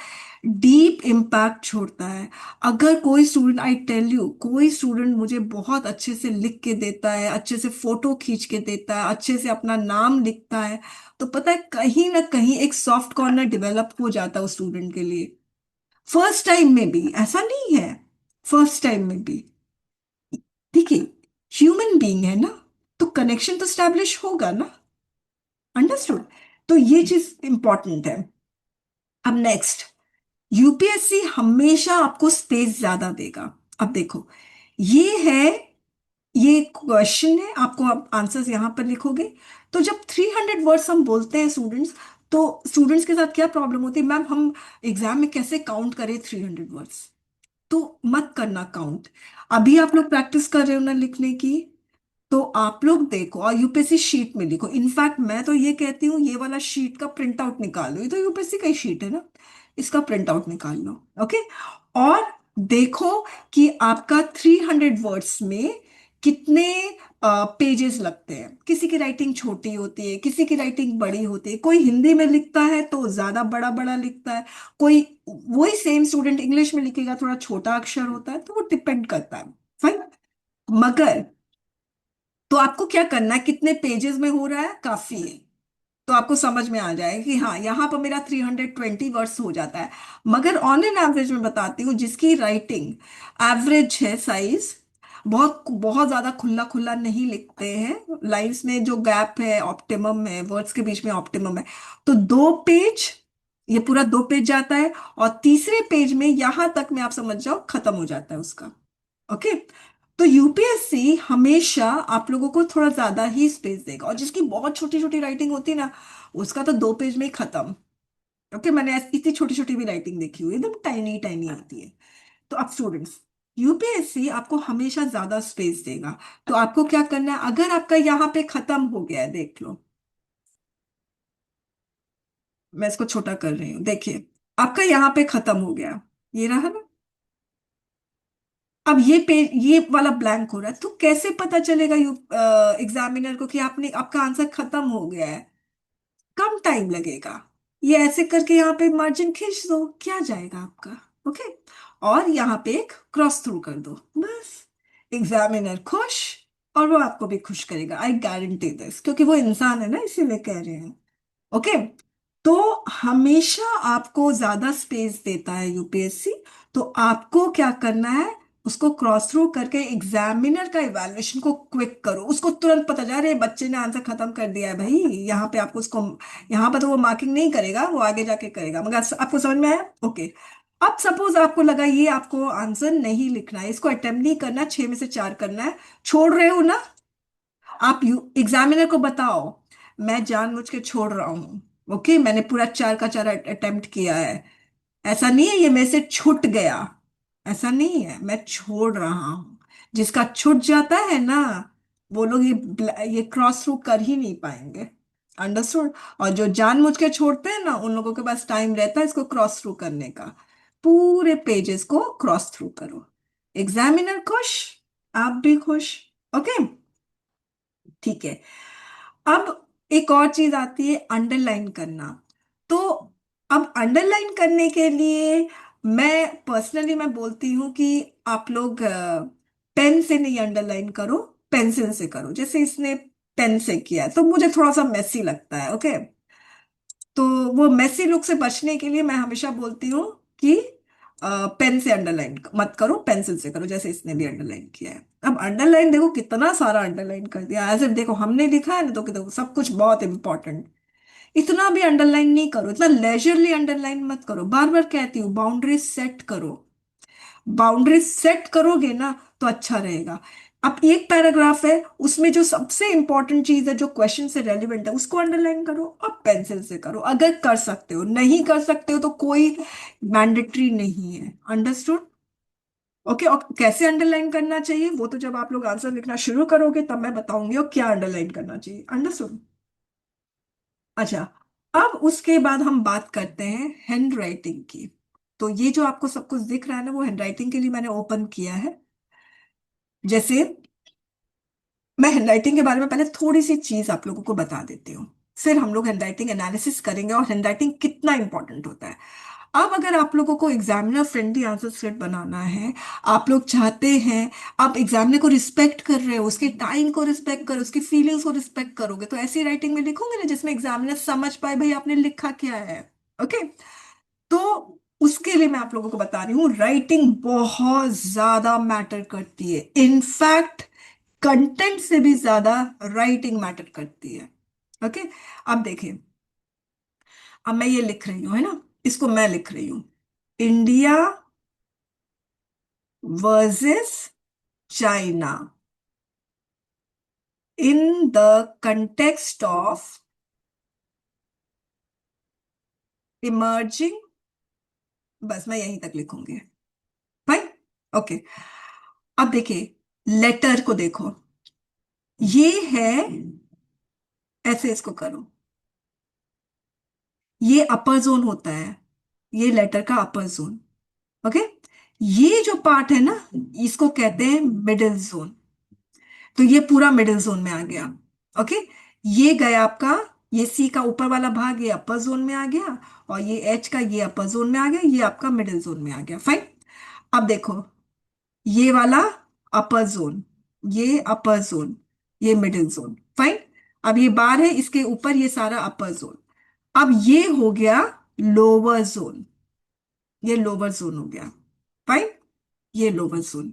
S1: डीप इम्पैक्ट छोड़ता है। अगर कोई स्टूडेंट, आई टेल यू, कोई स्टूडेंट मुझे बहुत अच्छे से लिख के देता है, अच्छे से फोटो खींच के देता है, अच्छे से अपना नाम लिखता है, तो पता है कहीं ना कहीं एक सॉफ्ट कॉर्नर डेवलप हो जाता है उस स्टूडेंट के लिए। फर्स्ट टाइम में भी ऐसा नहीं है, फर्स्ट टाइम में भी, देखिए, ह्यूमन बीइंग है ना, तो कनेक्शन तो स्टैब्लिश होगा ना, अंडरस्टूड। तो ये चीज इंपॉर्टेंट है। अब नेक्स्ट, यूपीएससी हमेशा आपको स्पेस ज्यादा देगा। अब देखो, ये है, ये क्वेश्चन है, आपको आप आंसर्स यहां पर लिखोगे। तो जब 300 वर्ड्स हम बोलते हैं स्टूडेंट्स, तो स्टूडेंट्स के साथ क्या प्रॉब्लम होती है, मैम हम एग्जाम में कैसे काउंट करें 300 वर्ड्स? तो मत करना काउंट। अभी आप लोग प्रैक्टिस कर रहे हो ना लिखने की, तो आप लोग देखो और यूपीएससी शीट में लिखो। इनफैक्ट मैं तो ये कहती हूँ ये वाला शीट का प्रिंट आउट निकाल लो, ये तो यूपीएससी का ही शीट है ना, इसका प्रिंट आउट निकाल लो। ओके। और देखो कि आपका 300 वर्ड्स में कितने पेजेस लगते हैं। किसी की राइटिंग छोटी होती है, किसी की राइटिंग बड़ी होती है। कोई हिंदी में लिखता है तो ज्यादा बड़ा बड़ा लिखता है, कोई वही सेम स्टूडेंट इंग्लिश में लिखेगा थोड़ा छोटा अक्षर होता है, तो वो डिपेंड करता है। फाइन। मगर तो आपको क्या करना है, कितने पेजेस में हो रहा है काफी है, तो आपको समझ में आ जाएगा कि हाँ यहाँ पर मेरा 320 वर्ड्स हो जाता है। मगर ऑन एन एवरेज में बताती हूँ, जिसकी राइटिंग एवरेज है साइज, बहुत बहुत ज्यादा खुला खुला नहीं लिखते हैं, लाइंस में जो गैप है ऑप्टिमम है, वर्ड्स के बीच में ऑप्टिमम है, तो 2 पेज, ये पूरा 2 पेज जाता है। और तीसरे पेज में यहां तक में आप समझ जाओ खत्म हो जाता है उसका। ओके। तो यूपीएससी हमेशा आप लोगों को थोड़ा ज्यादा ही स्पेस देगा, और जिसकी बहुत छोटी छोटी राइटिंग होती है ना, उसका तो 2 पेज में ही खत्म। ओके, मैंने इतनी छोटी छोटी भी राइटिंग देखी हुई है, एकदम टाइनी टाइनी होती है। तो अब स्टूडेंट्स, यूपीएससी आपको हमेशा ज्यादा स्पेस देगा। तो आपको क्या करना है, अगर आपका यहाँ पे खत्म हो गया है, देख लो, मैं इसको छोटा कर रही हूँ, देखिए आपका यहाँ पे खत्म हो गया, ये रहा ना। अब ये पेज, ये वाला ब्लैंक हो रहा है, तो कैसे पता चलेगा यू एग्जामिनर को कि आपने, आपका आंसर खत्म हो गया है? कम टाइम लगेगा, ये ऐसे करके यहाँ पे मार्जिन खींच दो, क्या जाएगा आपका। ओके। और यहाँ पे एक क्रॉस थ्रू कर दो, बस। एग्जामिनर खुश, और वो आपको भी खुश करेगा, आई गारंटी दिस, क्योंकि वो इंसान है ना, इसीलिए कह रहे हैं। ओके। तो हमेशा आपको ज्यादा स्पेस देता है यूपीएससी। तो आपको क्या करना है, उसको क्रॉस थ्रू करके एग्जामिनर का इवैल्यूएशन को क्विक करो, उसको तुरंत पता जा रहे बच्चे ने आंसर खत्म कर दिया है भाई, यहाँ पे आपको उसको, यहाँ पर तो वो मार्किंग नहीं करेगा, वो आगे जाके करेगा। मगर आपको समझ में आया? ओके। अब सपोज आपको लगा ये आपको आंसर नहीं लिखना है, इसको अटेम्प्ट नहीं करना, 6 में से 4 करना है, छोड़ रहे हो ना, आप एग्जामिनर को बताओ मैं जानबूझ के छोड़ रहा हूँ। ओके, मैंने पूरा 4 का 4 अटेम्प्ट किया है, ऐसा नहीं है ये मेरे से छूट गया, ऐसा नहीं है, मैं छोड़ रहा हूँ। जिसका छूट जाता है ना, वो लोग ये क्रॉस थ्रू कर ही नहीं पाएंगे। अंडरस्टूड? और जो जानबूझ के छोड़ते हैं ना, उन लोगों के पास टाइम रहता है इसको क्रॉस थ्रू करने का। पूरे पेजेस को क्रॉस थ्रू करो, एग्जामिनर खुश, आप भी खुश। ओके। ठीक है। अब एक और चीज आती है अंडरलाइन करना। तो अब अंडरलाइन करने के लिए मैं पर्सनली मैं बोलती हूँ कि आप लोग पेन से नहीं अंडरलाइन करो, पेंसिल से करो, जैसे इसने पेन से किया है, तो मुझे थोड़ा सा मेसी लगता है। ओके। तो वो मेसी लुक से बचने के लिए मैं हमेशा बोलती हूँ कि पेन से अंडरलाइन मत करो, पेंसिल से करो, जैसे इसने भी अंडरलाइन किया है। अब अंडरलाइन देखो कितना सारा अंडरलाइन कर दिया, ऐसे देखो हमने लिखा है ना, तो देखो सब कुछ बहुत इंपॉर्टेंट। इतना भी अंडरलाइन नहीं करो, इतना लेजरली अंडरलाइन मत करो, बार बार कहती हूँ बाउंड्री सेट करो। बाउंड्री सेट करोगे ना तो अच्छा रहेगा। अब एक पैराग्राफ है, उसमें जो सबसे इंपॉर्टेंट चीज है, जो क्वेश्चन से रेलिवेंट है, उसको अंडरलाइन करो, और पेंसिल से करो अगर कर सकते हो। नहीं कर सकते हो तो कोई मैंडेटरी नहीं है। अंडरस्टूड? ओके। और कैसे अंडरलाइन करना चाहिए वो तो जब आप लोग आंसर लिखना शुरू करोगे तब मैं बताऊंगी और क्या अंडरलाइन करना चाहिए। अंडरस्टूड? अच्छा। अब उसके बाद हम बात करते हैं हैंड राइटिंग की। तो ये जो आपको सब कुछ दिख रहा है ना, वो हैंड राइटिंग के लिए मैंने ओपन किया है। जैसे मैं हैंडराइटिंग के बारे में पहले थोड़ी सी चीज आप लोगों को बता देती हूँ, फिर हम लोग हैंडराइटिंग एनालिसिस करेंगे और हैंडराइटिंग कितना इंपॉर्टेंट होता है। अब अगर आप लोगों को एग्जामिनर फ्रेंडली आंसर स्क्रिप्ट बनाना है, आप लोग चाहते हैं, आप एग्जामिनर को रिस्पेक्ट कर रहे हो, उसके टाइम को रिस्पेक्ट करो, उसकी फीलिंग्स को रिस्पेक्ट करोगे, तो ऐसी राइटिंग में लिखोगे ना जिसमें एग्जामिनर समझ पाए भाई आपने लिखा क्या है। ओके। तो उसके लिए मैं आप लोगों को बता रही हूँ, राइटिंग बहुत ज्यादा मैटर करती है। इनफैक्ट कंटेंट से भी ज्यादा राइटिंग मैटर करती है। ओके। अब देखिए, अब मैं ये लिख रही हूं है ना, इसको मैं लिख रही हूं, India versus China in the context of emerging, बस मैं यहीं तक लिखूंगी भाई। ओके। अब देखिए, लेटर को देखो, ये है, ऐसे इसको करो, ये अपर जोन होता है, ये लेटर का अपर जोन। ओके, ये जो पार्ट है ना, इसको कहते हैं मिडिल जोन। तो ये पूरा मिडिल जोन में आ गया। ओके, ये गया आपका, ये सी का ऊपर वाला भाग ये अपर जोन में आ गया, और ये एच का ये अपर जोन में आ गया, ये आपका मिडिल जोन में आ गया। फाइन। अब देखो, ये वाला अपर जोन, ये अपर जोन, ये मिडिल जोन। फाइन। अब ये बार है, इसके ऊपर ये सारा अपर जोन। अब ये हो गया लोअर जोन, ये लोअर जोन हो गया। फाइन, ये लोअर जोन।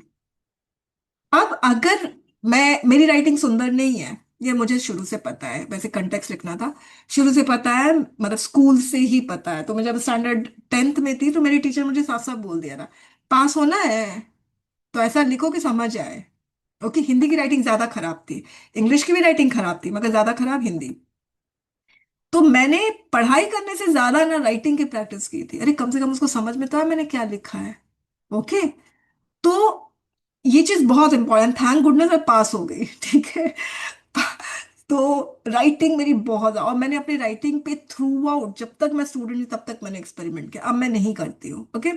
S1: अब अगर मैं, मेरी राइटिंग सुंदर नहीं है, ये मुझे शुरू से पता है, वैसे कंटेक्स्ट लिखना था, शुरू से पता है, मतलब स्कूल से ही पता है। तो मैं जब स्टैंडर्ड 10th में थी तो मेरी टीचर मुझे साफ साफ बोल दिया था, पास होना है तो ऐसा लिखो कि समझ आए। ओके, हिंदी की राइटिंग ज्यादा खराब थी, इंग्लिश की भी राइटिंग खराब थी, मगर ज्यादा खराब हिंदी। तो मैंने पढ़ाई करने से ज्यादा ना राइटिंग की प्रैक्टिस की थी। अरे कम से कम उसको समझ में तो आया मैंने क्या लिखा है। ओके, तो ये चीज बहुत इंपॉर्टेंट, थैंक गुडनेस मैं पास हो गई। ठीक है। तो राइटिंग मेरी बहुत, और मैंने अपनी राइटिंग पे थ्रू आउट, जब तक मैं स्टूडेंट थी तब तक मैंने एक्सपेरिमेंट किया, अब मैं नहीं करती हूँ। ओके,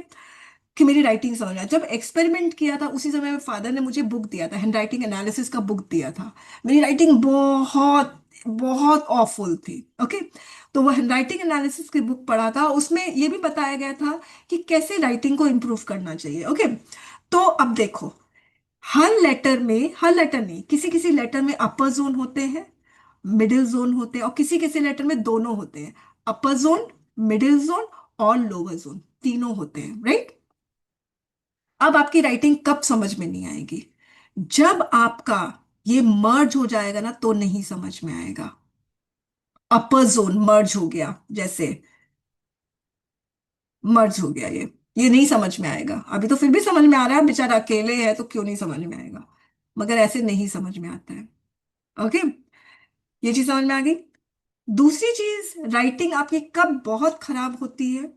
S1: कि मेरी राइटिंग समझ आए। जब एक्सपेरिमेंट किया था उसी समय मेरे फादर ने मुझे बुक दिया था, हैंड राइटिंग एनालिसिस का बुक दिया था। मेरी राइटिंग बहुत बहुत ऑफुल थी। ओके, तो वो हैंड राइटिंग एनालिसिस की बुक पढ़ा था, उसमें ये भी बताया गया था कि कैसे राइटिंग को इम्प्रूव करना चाहिए। ओके, तो अब देखो, हर लेटर में, हर लेटर नहीं, किसी किसी लेटर में अपर जोन होते हैं, मिडिल जोन होते हैं, और किसी किसी लेटर में दोनों होते हैं, अपर जोन, मिडिल जोन और लोअर जोन, तीनों होते हैं। राइट। अब आपकी राइटिंग कब समझ में नहीं आएगी? जब आपका ये मर्ज हो जाएगा ना, तो नहीं समझ में आएगा। अपर जोन मर्ज हो गया, जैसे मर्ज हो गया, ये नहीं समझ में आएगा। अभी तो फिर भी समझ में आ रहा है, बेचारा अकेले है तो क्यों नहीं समझ में आएगा, मगर ऐसे नहीं समझ में आता है। ओके, ये चीज समझ में आ गई। दूसरी चीज, राइटिंग आपकी कब बहुत खराब होती है?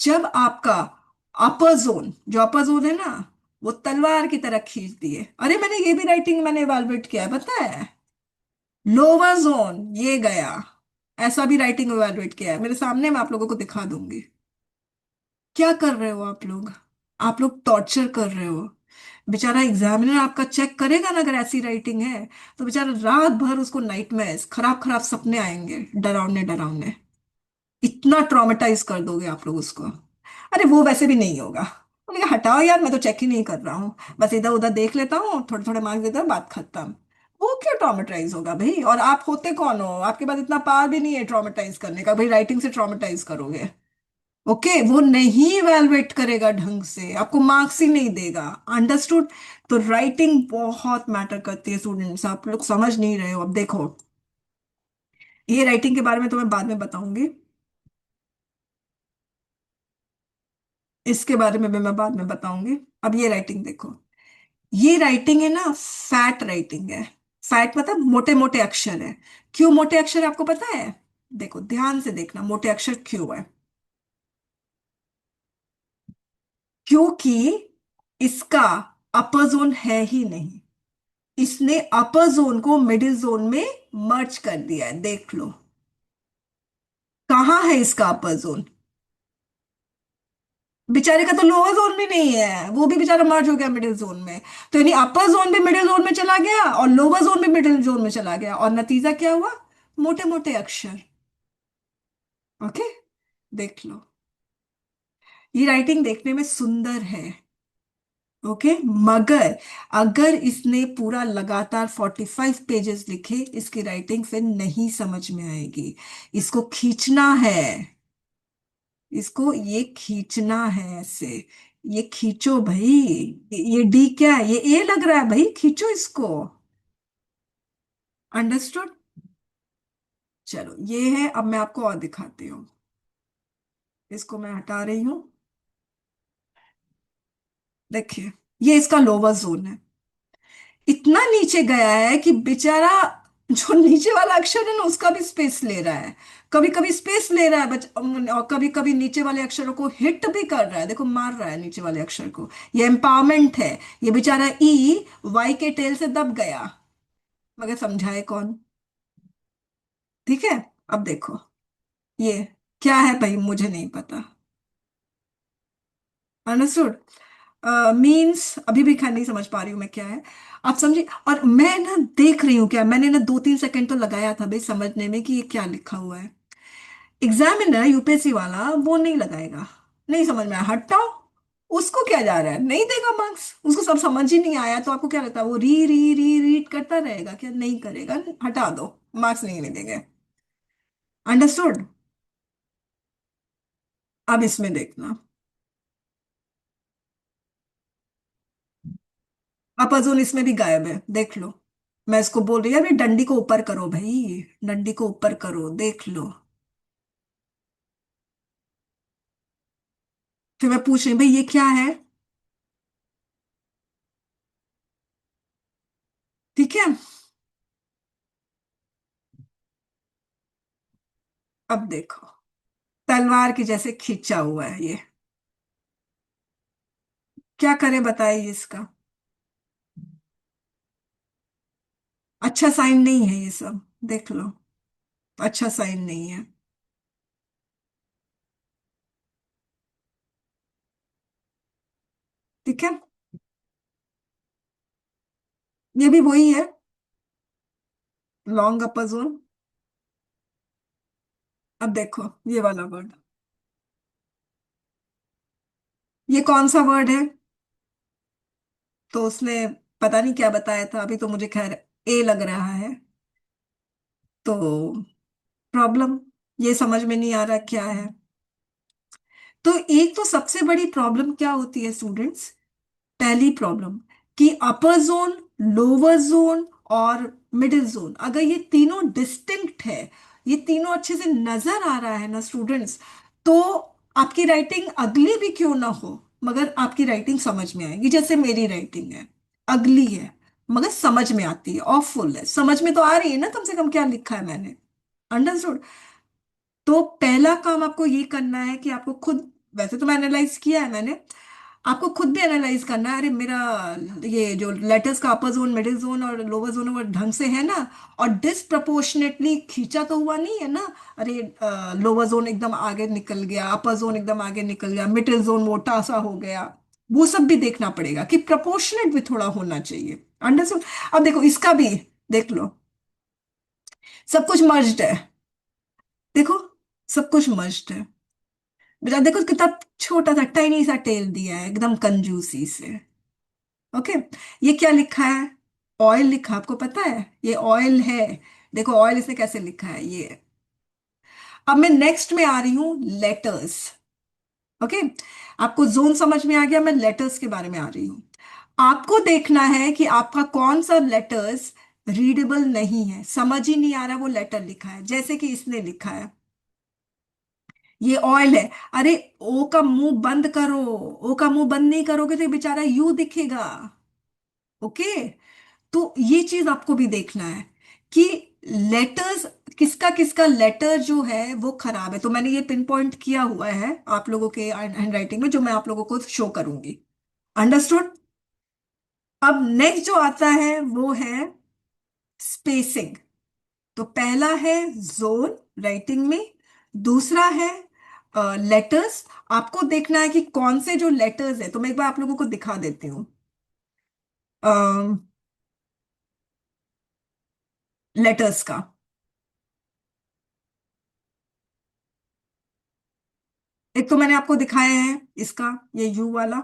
S1: जब आपका अपर जोन, जो अपर जोन है ना, वो तलवार की तरह खींच दिए। अरे मैंने ये भी राइटिंग मैंने इवेलुएट किया है, पता है। लोअर जोन ये गया, ऐसा भी राइटिंग इवेलुएट किया है मेरे सामने, मैं आप लोगों को दिखा दूंगी। क्या कर रहे हो आप लोग? आप लोग टॉर्चर कर रहे हो। बेचारा एग्जामिनर आपका चेक करेगा ना, अगर ऐसी राइटिंग है तो बेचारा रात भर उसको नाइटमेयर्स, खराब खराब सपने आएंगे, डरावने डरावने। इतना ट्रॉमेटाइज कर दोगे आप लोग उसको। अरे वो वैसे भी नहीं होगा। मैंने कहा हटाओ यार, मैं तो चेक ही नहीं कर रहा हूँ, बस इधर उधर देख लेता हूँ, थोड़े थोड़े मार्क्स देता हूँ, बात खत्म। वो क्यों ट्रॉमेटाइज होगा भाई? और आप होते कौन हो? आपके पास इतना पावर भी नहीं है ट्रॉमेटाइज करने का, भाई राइटिंग से ट्रॉमेटाइज करोगे। ओके, वो नहीं इवेलुएट करेगा ढंग से, आपको मार्क्स ही नहीं देगा। अंडरस्टूड? तो राइटिंग बहुत मैटर करती है स्टूडेंट्स, आप लोग समझ नहीं रहे हो। अब देखो, ये राइटिंग के बारे में तो मैं बाद में बताऊंगी, इसके बारे में भी मैं बाद में बताऊंगी। अब ये राइटिंग देखो, ये राइटिंग है ना, फैट राइटिंग है। फैट मतलब मोटे मोटे अक्षर है। क्यों मोटे अक्षर है आपको पता है? देखो ध्यान से देखना, मोटे अक्षर क्यों है। क्योंकि इसका अपर जोन है ही नहीं, इसने अपर जोन को मिडिल जोन में मर्ज कर दिया है। देख लो कहाँ है इसका अपर जोन। बेचारे का तो लोअर जोन भी नहीं है, वो भी बेचारा मर्ज हो गया मिडिल जोन में। तो यानी अपर जोन भी मिडिल जोन में चला गया और लोअर जोन भी मिडिल जोन में चला गया, और नतीजा क्या हुआ? मोटे मोटे अक्षर। ओके, देख लो, ये राइटिंग देखने में सुंदर है। ओके, मगर अगर इसने पूरा लगातार 45 पेजेस लिखे, इसकी राइटिंग फिर नहीं समझ में आएगी। इसको खींचना है, इसको ये खींचना है ऐसे। ये खींचो भाई, ये डी क्या है, ये ए लग रहा है भाई, खींचो इसको। अंडरस्टूड? चलो ये है, अब मैं आपको और दिखाती हूँ। इसको मैं हटा रही हूँ। देखिए, ये इसका लोअर जोन है। इतना नीचे गया है कि बेचारा जो नीचे वाला अक्षर है ना, उसका भी स्पेस ले रहा है। कभी कभी स्पेस ले रहा है और कभी कभी नीचे वाले अक्षरों को हिट भी कर रहा है, देखो मार रहा है नीचे वाले अक्षर को। ये एम्पावरमेंट है। ये बेचारा ई वाई के टेल से दब गया। मगर समझाए कौन? ठीक है। अब देखो ये क्या है भाई, मुझे नहीं पता। अंडरस्टूड। मीन्स अभी भी खैर नहीं समझ पा रही हूँ मैं क्या है। आप समझे? और मैं ना देख रही हूँ क्या, मैंने ना 2-3 सेकंड तो लगाया था भाई समझने में कि ये क्या लिखा हुआ है। एग्जामिनर यूपीएससी वाला वो नहीं लगाएगा। नहीं समझ में आया, हटाओ। उसको क्या जा रहा है, नहीं देगा मार्क्स, उसको सब समझ ही नहीं आया तो आपको क्या लगता है वो री री री रीड करता रहेगा क्या? नहीं करेगा, हटा दो, मार्क्स नहीं मिलेंगे। अंडरस्टूड। अब इसमें देखना, अपाजोन इसमें भी गायब है, देख लो। मैं इसको बोल रही हूँ अभी, डंडी को ऊपर करो भाई, डंडी को ऊपर करो, देख लो। फिर मैं पूछ रही हूँ भाई ये क्या है? ठीक है। अब देखो, तलवार की जैसे खींचा हुआ है ये। क्या करें बताइए इसका? अच्छा साइन नहीं है ये सब, देख लो। अच्छा साइन नहीं है। ठीक है। ये भी वही है, लॉन्ग अपर जोन। अब देखो ये वाला वर्ड, ये कौन सा वर्ड है? तो उसने पता नहीं क्या बताया था, अभी तो मुझे खैर ए लग रहा है। तो प्रॉब्लम, ये समझ में नहीं आ रहा क्या है। तो एक तो सबसे बड़ी प्रॉब्लम क्या होती है स्टूडेंट्स? पहली प्रॉब्लम कि अपर जोन, लोअर जोन और मिडिल जोन, अगर ये तीनों डिस्टिंक्ट है, ये तीनों अच्छे से नजर आ रहा है ना स्टूडेंट्स, तो आपकी राइटिंग अगली भी क्यों ना हो, मगर आपकी राइटिंग समझ में आएगी। जैसे मेरी राइटिंग है, अगली है मगर समझ में आती है, और फुल है, समझ में तो आ रही है ना कम से कम क्या लिखा है मैंने। अंडरस्टूड। तो पहला काम आपको ये करना है कि आपको खुद, वैसे तो मैं एनालाइज किया है मैंने, आपको खुद भी एनालाइज करना है, अरे मेरा ये जो लेटर्स का अपर जोन, मिडिल जोन और लोअर जोन वो ढंग से है ना, और डिसप्रपोर्शनेटली खींचा तो हुआ नहीं है ना। अरे लोअर जोन एकदम आगे निकल गया, अपर जोन एकदम आगे निकल गया, मिडिल जोन मोटा सा हो गया, वो सब भी देखना पड़ेगा कि प्रपोर्शनेट भी थोड़ा होना चाहिए। अंडरस्टूड। अब देखो इसका भी देख लो, सब कुछ मर्ज्ड है। देखो सब कुछ मर्ज्ड है बेटा, देखो कितना छोटा सा टाइनी सा टेल दिया है एकदम कंजूसी से। ओके। ये क्या लिखा है? ऑयल लिखा, आपको पता है ये ऑयल है। देखो ऑयल इसने कैसे लिखा है ये। अब मैं नेक्स्ट में आ रही हूं, लेटर्स। ओके। आपको जोन समझ में आ गया, मैं लेटर्स के बारे में आ रही हूँ। आपको देखना है कि आपका कौन सा लेटर्स रीडेबल नहीं है, समझ ही नहीं आ रहा वो लेटर लिखा है, जैसे कि इसने लिखा है ये ऑयल है। अरे ओ का मुंह बंद करो, ओ का मुंह बंद नहीं करोगे तो ये बेचारा यू दिखेगा। ओके। तो ये चीज आपको भी देखना है कि लेटर्स, किसका किसका लेटर जो है वो खराब है, तो मैंने ये पिन पॉइंट किया हुआ है आप लोगों के हैंड राइटिंग में, जो मैं आप लोगों को शो करूंगी। अंडरस्टूड। अब नेक्स्ट जो आता है वो है स्पेसिंग। तो पहला है जोन राइटिंग में, दूसरा है लेटर्स। आपको देखना है कि कौन से जो लेटर्स है, तो मैं एक बार आप लोगों को दिखा देती हूँ लेटर्स का। एक तो मैंने आपको दिखाया है इसका, ये यू वाला,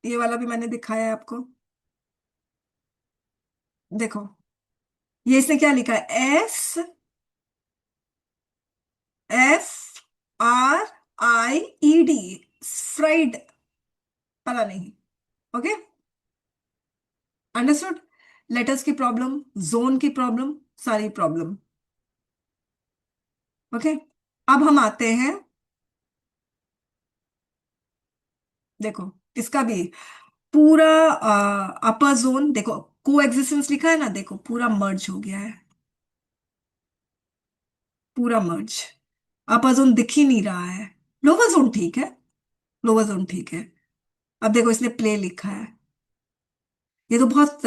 S1: ये वाला भी मैंने दिखाया है आपको। देखो ये इसने क्या लिखा है, एस एफ आर आई ई डी, फ्राइड, पता नहीं। ओके। अंडरस्टूड। लेटर्स की प्रॉब्लम, जोन की प्रॉब्लम, सारी प्रॉब्लम। ओके। अब हम आते हैं, देखो इसका भी पूरा अपर जोन, देखो को एग्जिस्टेंस लिखा है ना, देखो पूरा मर्ज हो गया है, पूरा मर्ज। अपर जोन दिख ही नहीं रहा है। लोअर जोन ठीक है, लोअर जोन ठीक है। अब देखो इसने प्ले लिखा है, ये तो बहुत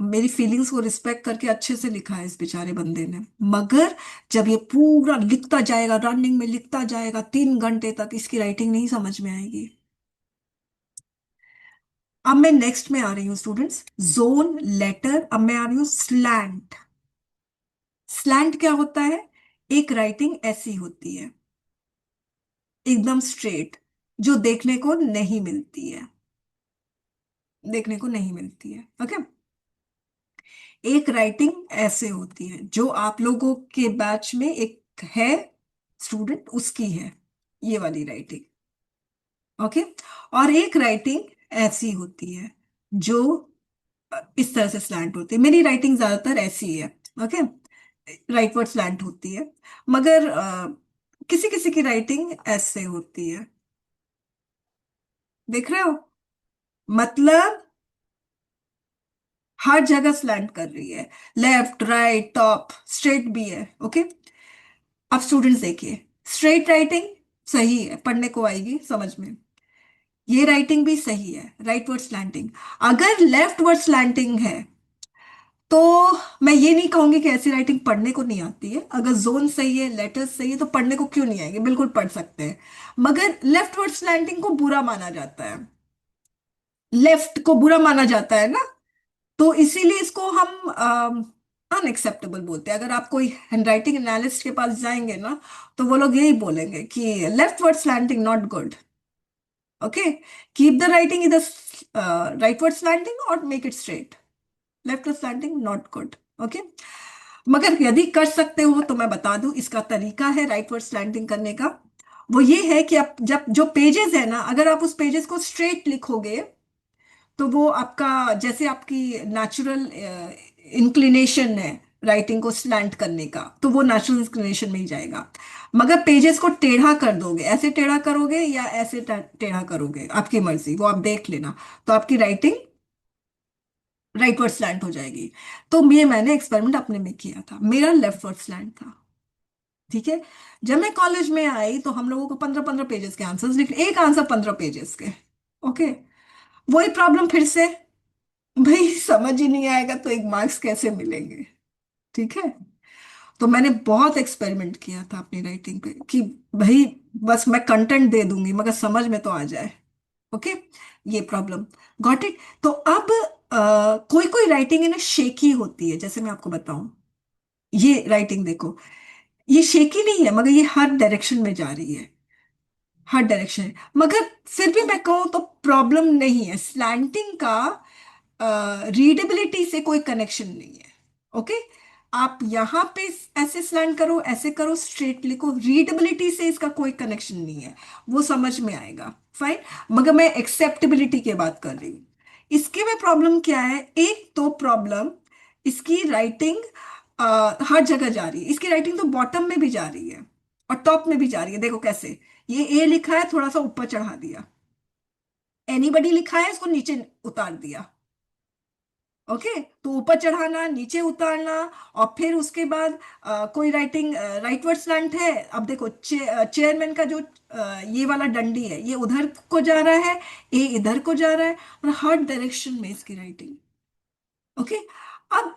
S1: मेरी फीलिंग्स को रिस्पेक्ट करके अच्छे से लिखा है इस बेचारे बंदे ने। मगर जब ये पूरा लिखता जाएगा, रनिंग में लिखता जाएगा 3 घंटे तक, इसकी राइटिंग नहीं समझ में आएगी। अब मैं नेक्स्ट में आ रही हूँ स्टूडेंट्स, जोन लेटर। अब मैं आ रही हूँ स्लैंट। स्लैंट क्या होता है? एक राइटिंग ऐसी होती है, एकदम स्ट्रेट, जो देखने को नहीं मिलती है, देखने को नहीं मिलती है। ओके। एक राइटिंग ऐसे होती है जो आप लोगों के बैच में एक है स्टूडेंट, उसकी है ये वाली राइटिंग। ओके। और एक राइटिंग ऐसी होती है जो इस तरह से स्लैंट होती है। मेरी राइटिंग ज्यादातर ऐसी है। ओके। राइट वर्ड स्लैंट होती है। मगर किसी किसी की राइटिंग ऐसे होती है। देख रहे हो? मतलब हर जगह स्लैंट कर रही है, लेफ्ट राइट टॉप, स्ट्रेट भी है। ओके। अब स्टूडेंट्स देखिए, स्ट्रेट राइटिंग सही है, पढ़ने को आएगी समझ में। ये राइटिंग भी सही है, राइट वर्ड स्लैंटिंग। अगर लेफ्ट वर्ड स्लैंटिंग है तो मैं ये नहीं कहूंगी कि ऐसी राइटिंग पढ़ने को नहीं आती है। अगर जोन सही है, लेटर्स सही है, तो पढ़ने को क्यों नहीं आएंगे, बिल्कुल पढ़ सकते हैं। मगर लेफ्ट वर्ड स्लैंटिंग को बुरा माना जाता है, लेफ्ट को बुरा माना जाता है ना, तो इसीलिए इसको हम अनएक्सेप्टेबल बोलते हैं। अगर आप कोई हैंडराइटिंग एनालिस्ट के पास जाएंगे ना, तो वो लोग यही बोलेंगे कि left word slanting not good. Okay. Keep the writing इधर, राइट वर्ड स्लैंटिंग और make it straight. Left word slanting not good. Okay. मगर यदि कर सकते हो तो मैं बता दूं, इसका तरीका है राइट वर्ड स्लैंटिंग करने का। वो ये है कि आप जब जो पेजेस है ना, अगर आप उस पेजेस को स्ट्रेट लिखोगे, तो वो आपका, जैसे आपकी नेचुरल इंक्लिनेशन है राइटिंग को स्लैंट करने का, तो वो नेचुरल इंक्लिनेशन में ही जाएगा। मगर पेजेस को टेढ़ा कर दोगे, ऐसे टेढ़ा करोगे या ऐसे टेढ़ा करोगे, आपकी मर्जी, वो आप देख लेना, तो आपकी राइटिंग राइट वर्ड स्लैंट हो जाएगी। तो ये मैंने एक्सपेरिमेंट अपने में किया था, मेरा लेफ्ट वर्ड स्लैंट था। ठीक है। जब मैं कॉलेज में आई तो हम लोगों को 15-15 पेजेस के आंसर्स लिख, एक आंसर 15 पेजेस के। ओके। वही प्रॉब्लम फिर से, भाई समझ ही नहीं आएगा तो एक मार्क्स कैसे मिलेंगे? ठीक है। तो मैंने बहुत एक्सपेरिमेंट किया था अपनी राइटिंग पे कि भाई बस मैं कंटेंट दे दूंगी मगर समझ में तो आ जाए। ओके। ये प्रॉब्लम, गॉट इट। तो अब कोई कोई राइटिंग है ना शेकी होती है, जैसे मैं आपको बताऊं, ये राइटिंग देखो, ये शेकी नहीं है मगर ये हर डायरेक्शन में जा रही है, हर डायरेक्शन। मगर फिर भी मैं कहूँ तो प्रॉब्लम नहीं है, स्लैंटिंग का रीडेबिलिटी से कोई कनेक्शन नहीं है। ओके। आप यहां पे ऐसे स्लैंड करो, ऐसे करो, स्ट्रेट लिखो, रीडेबिलिटी से इसका कोई कनेक्शन नहीं है, वो समझ में आएगा, फाइन। मगर मैं एक्सेप्टेबिलिटी की बात कर रही हूँ। इसके में प्रॉब्लम क्या है? एक तो प्रॉब्लम, इसकी राइटिंग हर जगह जा रही है, इसकी राइटिंग तो बॉटम में भी जा रही है और टॉप में भी जा रही है। देखो कैसे, ये ए लिखा है, थोड़ा सा ऊपर चढ़ा दिया, एनीबडी लिखा है, इसको नीचे उतार दिया। ओके। तो ऊपर चढ़ाना, नीचे उतारना, और फिर उसके बाद कोई राइटिंग राइट वर्ड स्लैंट है। अब देखो चेयरमैन का जो ये वाला डंडी है, ये उधर को जा रहा है, ए इधर को जा रहा है, और हर डायरेक्शन में इसकी राइटिंग। ओके। अब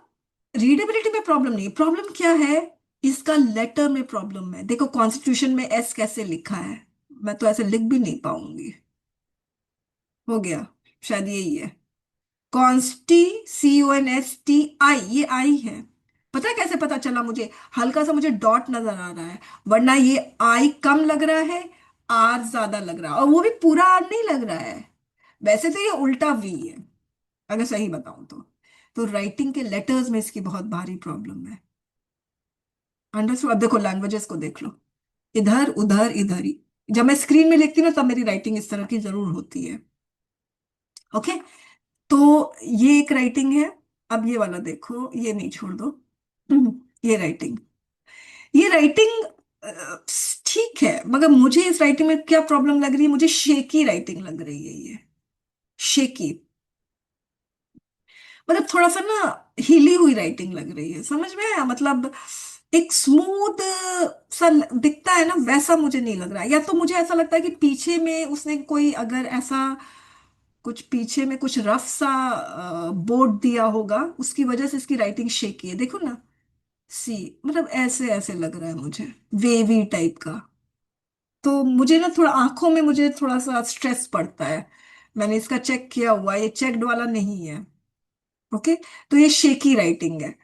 S1: रीडेबिलिटी में प्रॉब्लम नहीं, प्रॉब्लम क्या है? इसका लेटर में प्रॉब्लम है। देखो कॉन्स्टिट्यूशन में एस कैसे लिखा है, मैं तो ऐसे लिख भी नहीं पाऊंगी। हो गया, शायद यही है, कॉन्स्टी, CONSTI, ये आई है। पता है कैसे पता चला मुझे? हल्का सा मुझे डॉट नजर आ रहा है, वरना ये आई कम लग रहा है, आर ज्यादा लग रहा है, और वो भी पूरा आर नहीं लग रहा है। वैसे तो ये उल्टा वी है, अगर सही बताऊं तो राइटिंग के लेटर्स में इसकी बहुत भारी प्रॉब्लम है। अंडरस्टूड? अब देखो लैंग्वेजेस को देख लो, इधर उधर इधर ही। जब मैं स्क्रीन में लिखती हूँ ना, तब मेरी राइटिंग इस तरह की जरूर होती है। ओके। तो ये एक राइटिंग है। अब ये वाला देखो, ये नहीं, छोड़ दो। ये राइटिंग, ये राइटिंग ठीक है, मगर मुझे इस राइटिंग में क्या प्रॉब्लम लग रही है? मुझे शेकी राइटिंग लग रही है ये, शेकी। मतलब थोड़ा सा ना हिली हुई राइटिंग लग रही है, समझ में आया? मतलब एक स्मूथ सा दिखता है ना, वैसा मुझे नहीं लग रहा है। या तो मुझे ऐसा लगता है कि पीछे में उसने कोई अगर ऐसा कुछ पीछे में कुछ रफ सा बोर्ड दिया होगा, उसकी वजह से इसकी राइटिंग शेकी है, देखो ना। सी, मतलब ऐसे ऐसे लग रहा है मुझे, वेवी टाइप का। तो मुझे ना थोड़ा आंखों में मुझे थोड़ा सा स्ट्रेस पड़ता है। मैंने इसका चेक किया हुआ है, ये चेक्ड वाला नहीं है। ओके, तो ये शेकी राइटिंग है।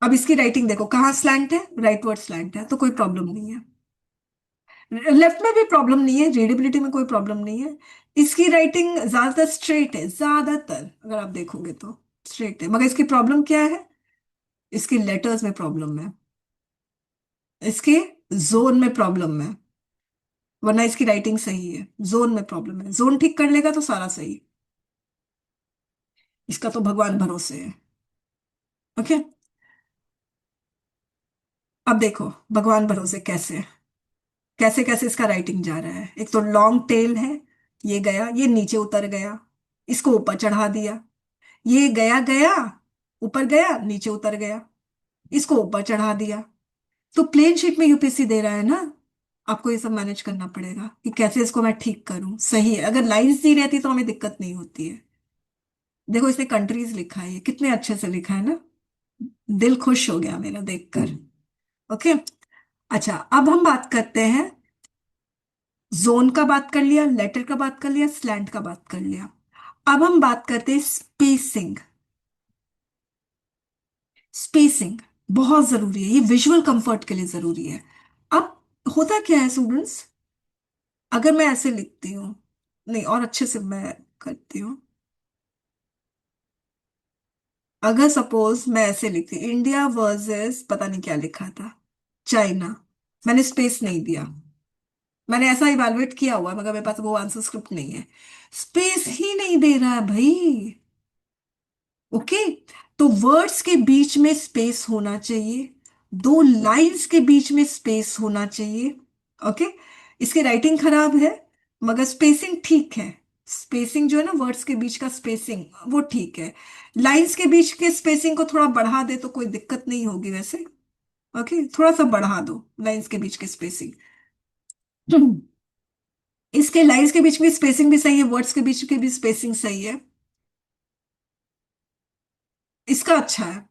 S1: अब इसकी राइटिंग देखो, कहाँ स्लैंट है, राइटवर्ड स्लैंट है, तो कोई प्रॉब्लम नहीं है। लेफ्ट में भी प्रॉब्लम नहीं है, रीडेबिलिटी में कोई प्रॉब्लम नहीं है। इसकी राइटिंग ज्यादातर स्ट्रेट है, ज्यादातर अगर आप देखोगे तो स्ट्रेट है, मगर इसकी प्रॉब्लम क्या है, इसके लेटर्स में प्रॉब्लम है, इसके जोन में प्रॉब्लम है। वरना इसकी राइटिंग सही है, जोन में प्रॉब्लम है, जोन ठीक कर लेगा तो सारा सही। इसका तो भगवान भरोसे है। ओके, अब देखो भगवान भरोसे कैसे, कैसे कैसे इसका राइटिंग जा रहा है। एक तो लॉन्ग टेल है, ये गया, ये नीचे उतर गया, इसको ऊपर चढ़ा दिया, ये गया गया, ऊपर गया, नीचे उतर गया, इसको ऊपर चढ़ा दिया। तो प्लेन शीट में यूपीएससी दे रहा है ना, आपको ये सब मैनेज करना पड़ेगा कि कैसे इसको मैं ठीक करूं। सही है, अगर लाइंस दी रहती तो हमें दिक्कत नहीं होती है। देखो इसने कंट्रीज लिखा है, ये कितने अच्छे से लिखा है ना, दिल खुश हो गया मेरा देखकर। ओके, अच्छा अब हम बात करते हैं, जोन का बात कर लिया, लेटर का बात कर लिया, स्लैंट का बात कर लिया। अब हम बात करते हैं स्पेसिंग। स्पेसिंग बहुत जरूरी है, ये विजुअल कंफर्ट के लिए जरूरी है। अब होता क्या है स्टूडेंट्स, अगर मैं ऐसे लिखती हूँ, नहीं और अच्छे से मैं करती हूँ, अगर सपोज मैं ऐसे लिखती, इंडिया वर्सेस पता नहीं क्या लिखा था, चाइना, मैंने स्पेस नहीं दिया, मैंने ऐसा इवेलुएट किया हुआ है, मगर मेरे पास वो आंसर स्क्रिप्ट नहीं है, स्पेस ही नहीं दे रहा है भाई। ओके, तो वर्ड्स के बीच में स्पेस होना चाहिए, दो लाइंस के बीच में स्पेस होना चाहिए। ओके, इसकी राइटिंग खराब है, मगर स्पेसिंग ठीक है। स्पेसिंग जो है ना, वर्ड्स के बीच का स्पेसिंग वो ठीक है। लाइंस के बीच के स्पेसिंग को थोड़ा बढ़ा दे तो कोई दिक्कत नहीं होगी वैसे। ओके, थोड़ा सा बढ़ा दो लाइंस के बीच के स्पेसिंग। इसके लाइंस के बीच की स्पेसिंग भी सही है, वर्ड्स के बीच की भी स्पेसिंग सही है। इसका अच्छा है,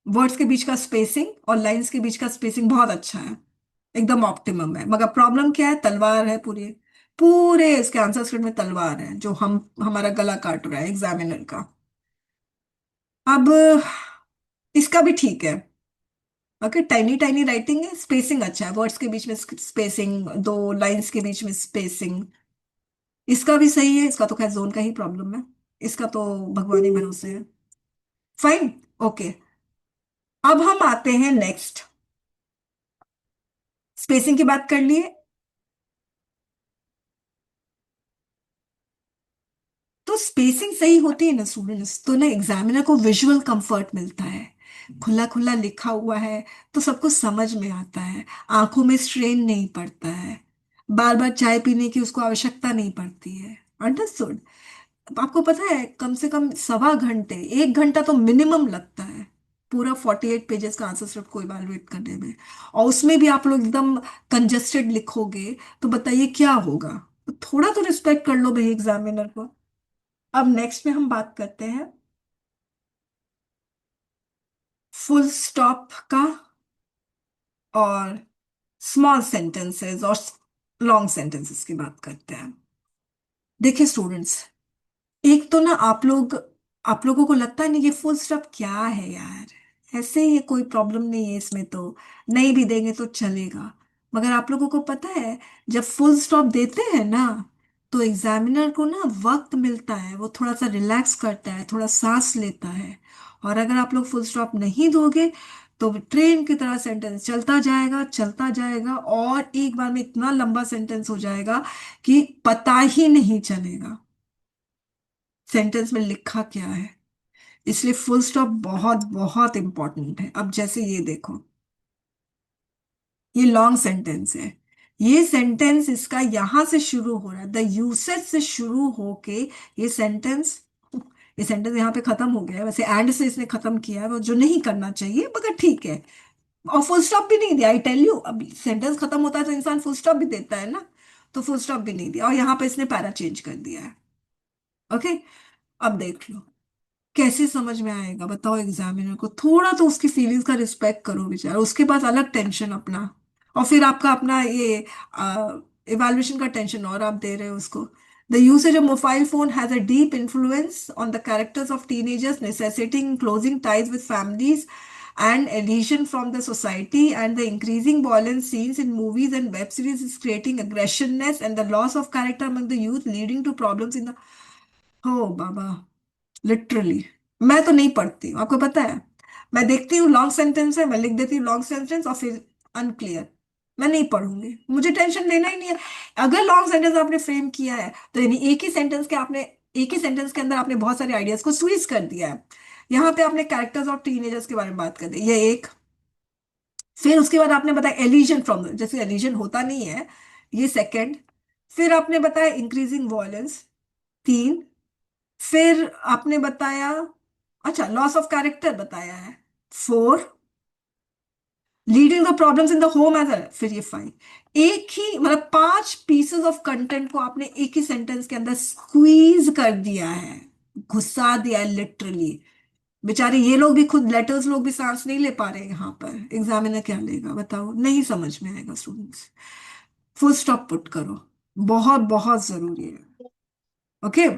S1: वर्ड्स के बीच का स्पेसिंग और लाइंस के बीच का स्पेसिंग बहुत अच्छा है, एकदम ऑप्टिमम है। मगर प्रॉब्लम क्या है, तलवार है पूरे, पूरे इसके आंसर स्क्रिप्ट में तलवार है, जो हम हमारा गला काट रहा है एग्जामिनर का। अब इसका भी ठीक है। ओके, टाइनी टाइनी राइटिंग है, स्पेसिंग अच्छा है, वर्ड्स के बीच में स्पेसिंग, दो लाइंस के बीच में स्पेसिंग, इसका भी सही है। इसका तो खैर जोन का ही प्रॉब्लम है, इसका तो भगवान ही भरोसे है। Fine, okay. अब हम आते हैं नेक्स्ट, स्पेसिंग की बात कर लिए, तो स्पेसिंग सही होती है ना स्टूडेंट्स, तो ना एग्जामिनर को विजुअल कंफर्ट मिलता है, खुला खुला लिखा हुआ है तो सबको समझ में आता है, आंखों में स्ट्रेन नहीं पड़ता है, बार बार चाय पीने की उसको आवश्यकता नहीं पड़ती है। अंडरस्टूड। आपको पता है कम से कम 1.25 घंटे, 1 घंटा तो मिनिमम लगता है पूरा 48 पेजेस का आंसर स्क्रिप्ट को इवेलुएट करने में। और उसमें भी आप लोग एकदम कंजेस्टेड लिखोगे तो बताइए क्या होगा। तो थोड़ा तो रिस्पेक्ट कर लो भाई एग्जामिनर को। अब नेक्स्ट में हम बात करते हैं फुल स्टॉप का, और स्मॉल सेंटेंसेस और लॉन्ग सेंटेंसेस की बात करते हैं। देखिए स्टूडेंट्स, एक तो ना आप लोगों को लगता है नहीं ये फुल स्टॉप क्या है यार, ऐसे ही कोई प्रॉब्लम नहीं है इसमें, तो नहीं भी देंगे तो चलेगा। मगर आप लोगों को पता है, जब फुल स्टॉप देते हैं ना, तो एग्जामिनर को ना वक्त मिलता है, वो थोड़ा सा रिलैक्स करता है, थोड़ा सांस लेता है। और अगर आप लोग फुल स्टॉप नहीं दोगे तो ट्रेन की तरह सेंटेंस चलता जाएगा चलता जाएगा, और एक बार में इतना लंबा सेंटेंस हो जाएगा कि पता ही नहीं चलेगा सेंटेंस में लिखा क्या है। इसलिए फुल स्टॉप बहुत बहुत इंपॉर्टेंट है। अब जैसे ये देखो, ये लॉन्ग सेंटेंस है, ये सेंटेंस इसका यहां से शुरू हो रहा है, द यूसेज से शुरू होके ये सेंटेंस, ये सेंटेंस यहाँ पे खत्म हो गया है, वैसे एंड से इसने खत्म किया है, वो जो नहीं करना चाहिए, मगर ठीक है। और फुल स्टॉप भी नहीं दिया, आई टेल यू। अब सेंटेंस खत्म होता है तो इंसान फुल स्टॉप भी देता है ना, तो फुल स्टॉप भी नहीं दिया, और यहाँ पे इसने पैरा चेंज कर दिया है। ओके, अब देख लो कैसे समझ में आएगा, बताओ एग्जामिनर को। थोड़ा तो उसकी फीलिंग्स का रिस्पेक्ट करो बेचारा, उसके पास अलग टेंशन अपना, और फिर आपका अपना ये इवैल्यूएशन का टेंशन और आप दे रहे हो उसको। The usage of mobile phone has a deep influence on the characters of teenagers, necessitating closing ties with families and elision from the society. And the increasing violence scenes in movies and web series is creating aggressiveness and the loss of character among the youth, leading to problems in the. Oh, Baba, literally मैं तो नहीं पढ़ती हूँ, आपको पता है। मैं देखती हूँ लॉन्ग सेंटेंस है, मैं लिख देती हूँ लॉन्ग सेंटेंस और फिर अनक्लियर। मैं नहीं पढ़ूंगी, मुझे टेंशन लेना ही नहीं है। अगर लॉन्ग सेंटेंस आपने फ्रेम किया है तो यानी एक ही सेंटेंस के अंदर आपने बहुत सारे आइडियाज को स्क्वीज कर दिया है। यहाँ पे आपने कैरेक्टर्स और टीनेजर्स के बारे में बात कर दी, ये एक। फिर उसके बाद आपने बताया एलिजन फ्रॉम, जैसे एलिजन होता नहीं है, ये सेकंड। फिर आपने बताया इंक्रीजिंग वॉयलेंस, तीन। फिर आपने बताया, अच्छा, लॉस ऑफ कैरेक्टर बताया है, four. Leading the problems in the home age, फिर ये फाइव। एक ही मतलब पांच पीसेस ऑफ कंटेंट को आपने एक ही सेंटेंस के अंदर स्क्वीज कर दिया है, घुसा दिया है लिटरली। बेचारे ये लोग भी, खुद लेटर्स लोग भी सांस नहीं ले पा रहे हैं यहाँ पर, एग्जामिनर क्या लेगा बताओ, नहीं समझ में आएगा स्टूडेंट्स। फुल स्टॉप पुट करो, बहुत बहुत जरूरी है। Okay,